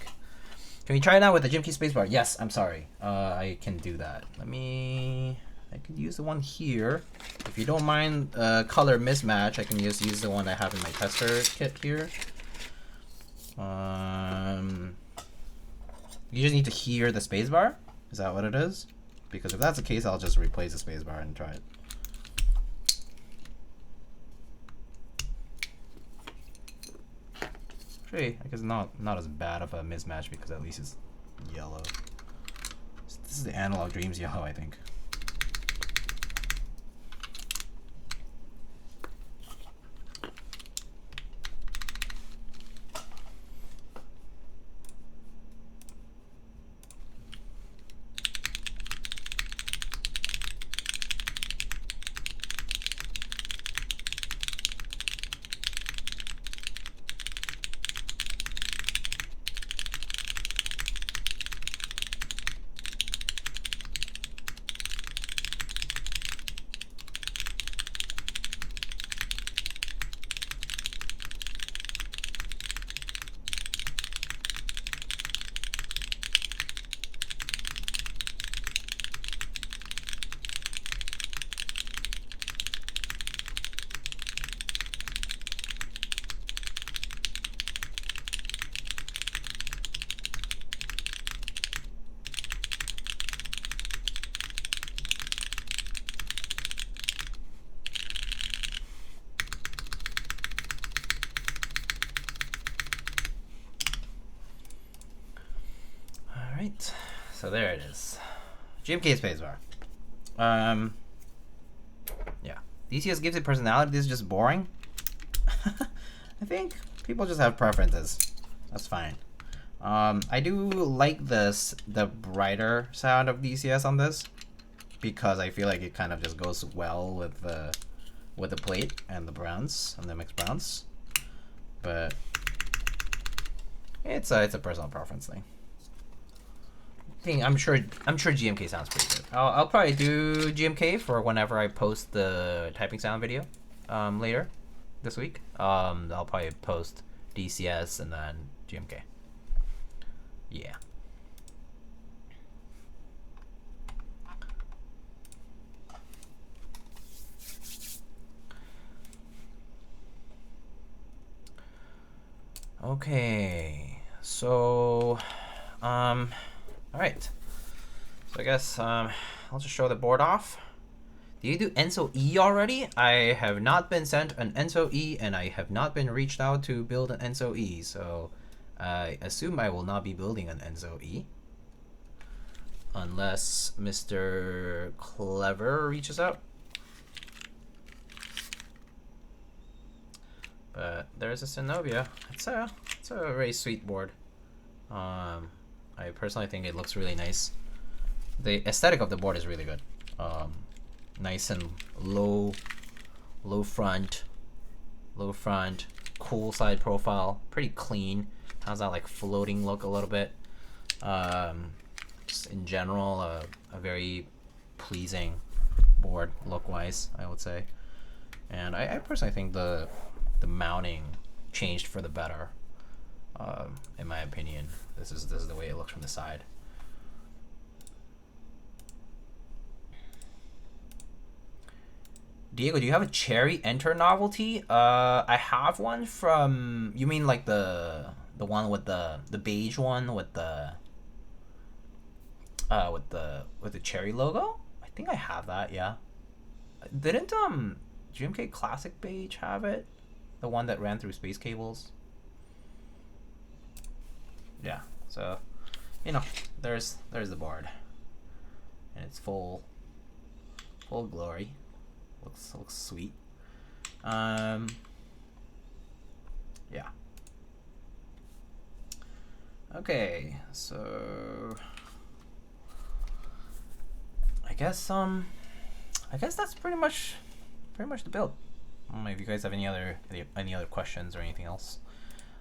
Can we try it out with the Gym Key spacebar? Yes, I'm sorry. I can do that. I could use the one here. If you don't mind color mismatch, I can use the one I have in my tester kit here. You just need to hear the spacebar. Is that what it is? Because if that's the case, I'll just replace the spacebar and try it. Actually, I guess not as bad of a mismatch because at least it's yellow. This is the Analog Dreams yellow, I think. So there it is. GMK spacebar. Yeah. DCS gives it personality. This is just boring. I think people just have preferences. That's fine. I do like the brighter sound of DCS on this because I feel like it kind of just goes well with the plate and the browns and the mixed browns. But it's a personal preference thing. I'm sure GMK sounds pretty good. I'll probably do GMK for whenever I post the typing sound video later this week. I'll probably post DCS and then GMK. Yeah. Okay. So all right, so I guess I'll just show the board off. Do you do ENSO E already? I have not been sent an ENSO E, and I have not been reached out to build an ENSO E, so I assume I will not be building an ENSO E. Unless Mr. Clever reaches out. But there's a Synovia. It's a very sweet board. I personally think it looks really nice. The aesthetic of the board is really good. Nice and low front, cool side profile, pretty clean. Has that like floating look a little bit. Just in general, a very pleasing board look-wise, I would say. And I personally think the mounting changed for the better. In my opinion, this is the way it looks from the side. Diego, do you have a Cherry Enter novelty? I have one from. You mean like the one with the beige one with the cherry logo? I think I have that. Yeah. Didn't GMK Classic Beige have it? The one that ran through space cables. Yeah, so you know, there's the board, and it's full glory. Looks sweet. Yeah. Okay, so I guess that's pretty much the build. I don't know if you guys have any other questions or anything else.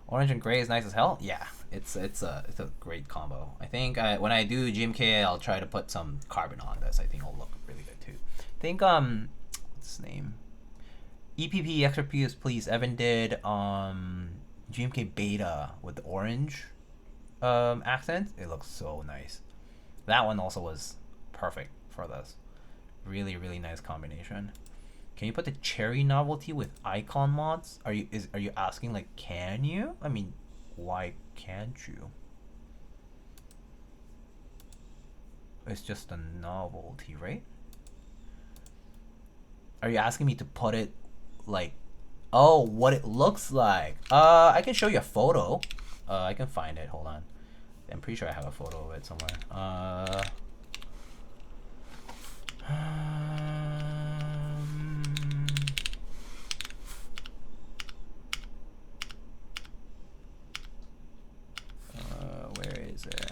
Orange and gray is nice as hell. Yeah, it's a great combo. I think when I do GMK, I'll try to put some carbon on this. I think it'll look really good too. I think what's his name? EPP extra please. Evan did GMK beta with the orange accent. It looks so nice. That one also was perfect for this. Really, really nice combination. Can you put the cherry novelty with icon mods? Are you asking, like, can you? I mean, why can't you? It's just a novelty, right? Are you asking me to put it like, oh, what it looks like? I can show you a photo. I can find it. Hold on. I'm pretty sure I have a photo of it somewhere. Where is it?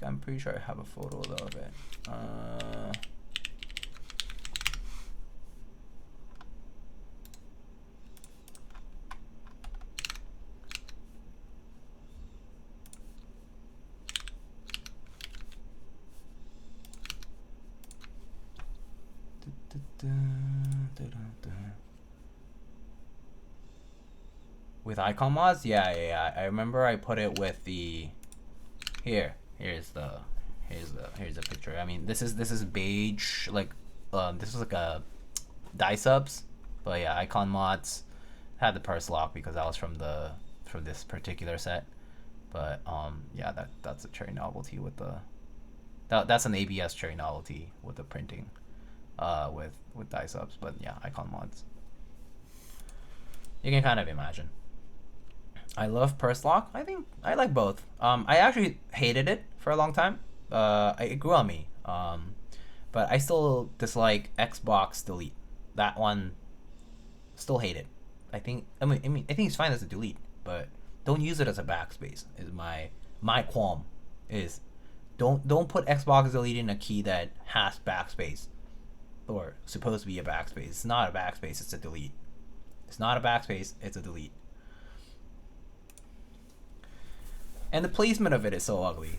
I'm pretty sure I have a photo of it. With icon mods? Yeah. I remember I put it with the here's the picture. I mean, this is beige, like this was like a die subs, but yeah, icon mods had the purse lock because that was from this particular set. But yeah, that's a cherry novelty with the that's an ABS cherry novelty with the printing with die subs. But yeah, icon mods, you can kind of imagine. I love purse lock. I think I like both. I actually hated it for a long time. It grew on me. But I still dislike Xbox delete. That one, still hate it. I think it's fine as a delete, but don't use it as a backspace. Is my qualm is don't put Xbox delete in a key that has backspace or supposed to be a backspace. It's not a backspace. It's a delete. It's not a backspace. It's a delete. And the placement of it is so ugly.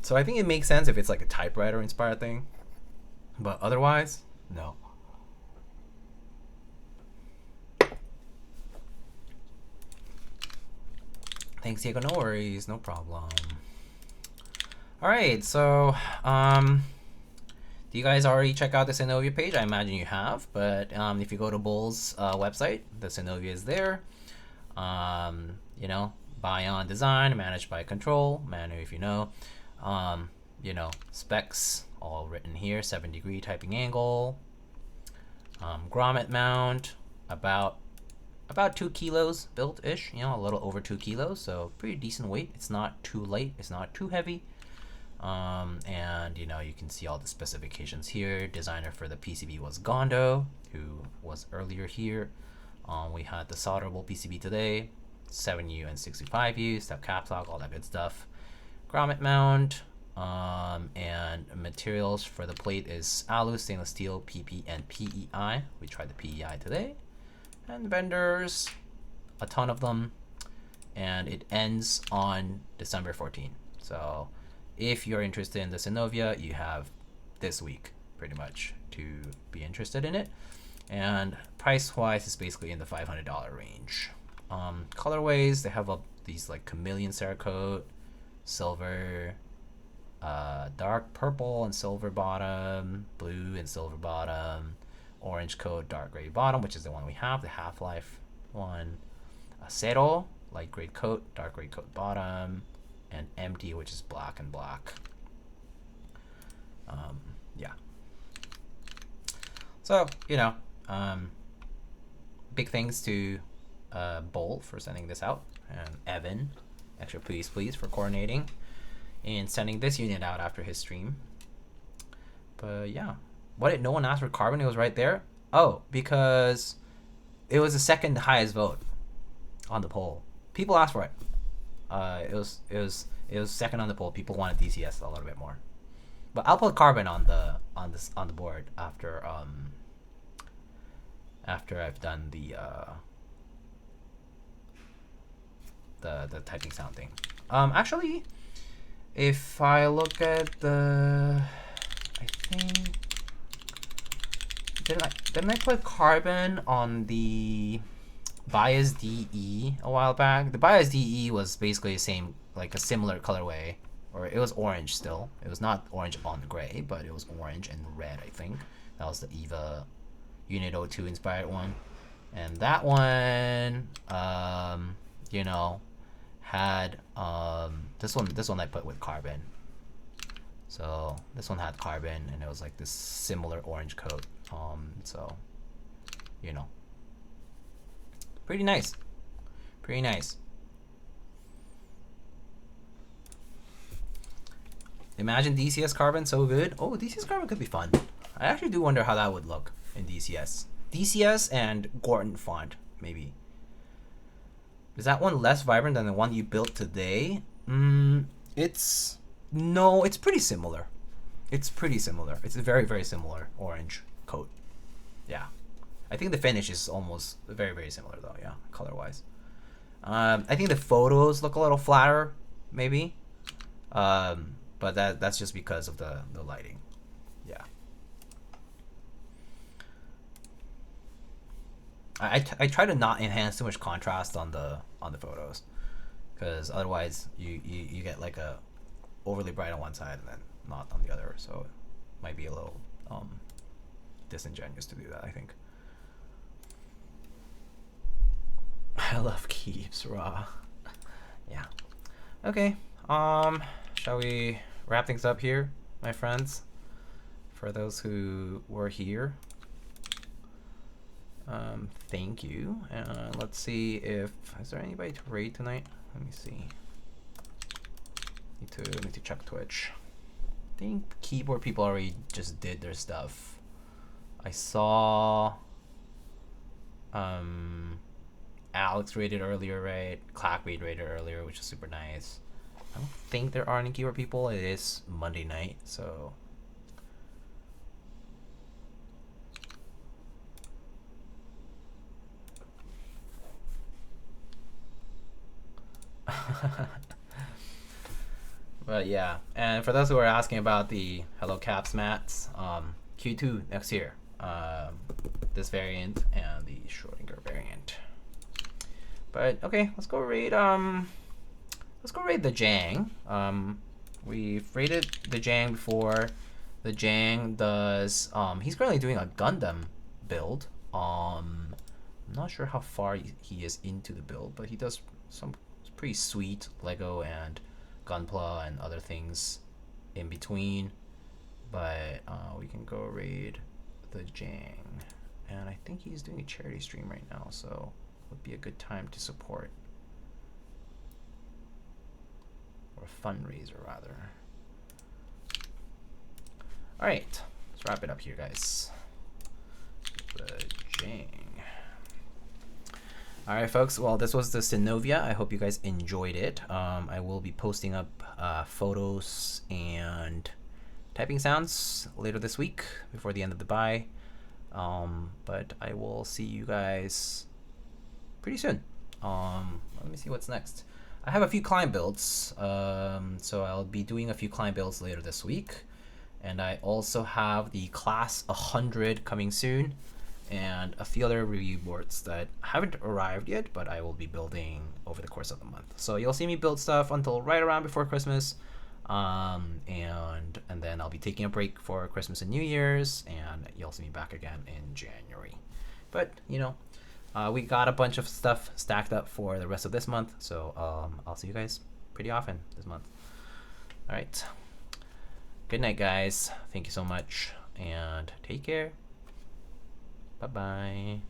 So I think it makes sense if it's like a typewriter inspired thing. But otherwise, no. Thanks, Diego. No worries. No problem. Alright, so do you guys already check out the Synovia page? I imagine you have. But if you go to Bull's website, the Synovia is there. You know, Baion design, managed by control, Manu if you know. You know, specs all written here, 7-degree typing angle, grommet mount, about 2 kilos built-ish, you know, a little over 2 kilos, so pretty decent weight. It's not too light, it's not too heavy. And you know, you can see all the specifications here. Designer for the PCB was Gondo, who was earlier here. We had the solderable PCB today, 7U and 65U, step caps lock, all that good stuff. Grommet mount, and materials for the plate is alu, stainless steel, PP, and PEI. We tried the PEI today. And vendors, a ton of them, and it ends on December 14. So if you're interested in the Synovia, you have this week pretty much to be interested in it. And price-wise, it's basically in the $500 range. Colorways, they have these like chameleon Cerakote, silver, dark purple and silver bottom, blue and silver bottom, orange coat, dark gray bottom, which is the one we have, the Half-Life one, Cero, light gray coat, dark gray coat bottom, and empty, which is black and black. Yeah. So, you know, big thanks to Bowl for sending this out, and Evan, extra please for coordinating and sending this unit out after his stream. But yeah, What did no one ask for carbon? It was right there. Oh, because it was the second highest vote on the poll. People asked for it. It was second on the poll. People wanted DCS a little bit more, but I'll put carbon on the board after I've done the typing sound thing. Actually, if I look at the, I think didn't I put carbon on the Bias DE a while back? The Bias DE was basically the same, like a similar colorway, or it was orange still. It was not orange on gray, but it was orange and red, I think. That was the EVA Unit 02 inspired one. And that one, you know, had this one I put with carbon. So this one had carbon, and it was like this similar orange coat. So, you know, pretty nice. Pretty nice. Imagine DCS carbon so good. Oh, DCS carbon could be fun. I actually do wonder how that would look in DCS. DCS and Gorton font, maybe. Is that one less vibrant than the one you built today? It's pretty similar. It's pretty similar. It's a very, very similar orange coat. Yeah. I think the finish is almost very, very similar though, yeah, color-wise. I think the photos look a little flatter, maybe. But that's just because of the lighting. Yeah. I try to not enhance too much contrast on the photos, because otherwise you get like a overly bright on one side and then not on the other, so it might be a little disingenuous to do that, I think. I love Keeps raw. Yeah. Okay. Shall we wrap things up here, my friends? For those who were here, thank you. Let's see if is there anybody to raid tonight. Let me see. Need to check Twitch. I think keyboard people already just did their stuff. I saw Alex rated earlier, right? Clack rated earlier, which is super nice. I don't think there are any keyboard people. It is Monday night, so but yeah, and for those who are asking about the Hello Caps mats, Q2 next year, this variant and the Schrodinger variant. But okay, let's go raid the Jang. We've raided the Jang before. The Jang does he's currently doing a Gundam build. I'm not sure how far he is into the build, but he does some pretty sweet Lego and Gunpla and other things in between. But we can go raid the Jang, and I think he's doing a charity stream right now, so would be a good time to support, or a fundraiser rather. All right, let's wrap it up here, guys. The Jang. All right, folks. Well, this was the Synovia. I hope you guys enjoyed it. I will be posting up photos and typing sounds later this week before the end of the buy. But I will see you guys pretty soon. Let me see what's next. I have a few client builds, so I'll be doing a few client builds later this week, and I also have the class 100 coming soon, and a few other review boards that haven't arrived yet, but I will be building over the course of the month. So you'll see me build stuff until right around before Christmas, and then I'll be taking a break for Christmas and New Year's, and you'll see me back again in January. But you know, we got a bunch of stuff stacked up for the rest of this month, so I'll see you guys pretty often this month. All right, good night, guys. Thank you so much, and take care. Bye bye.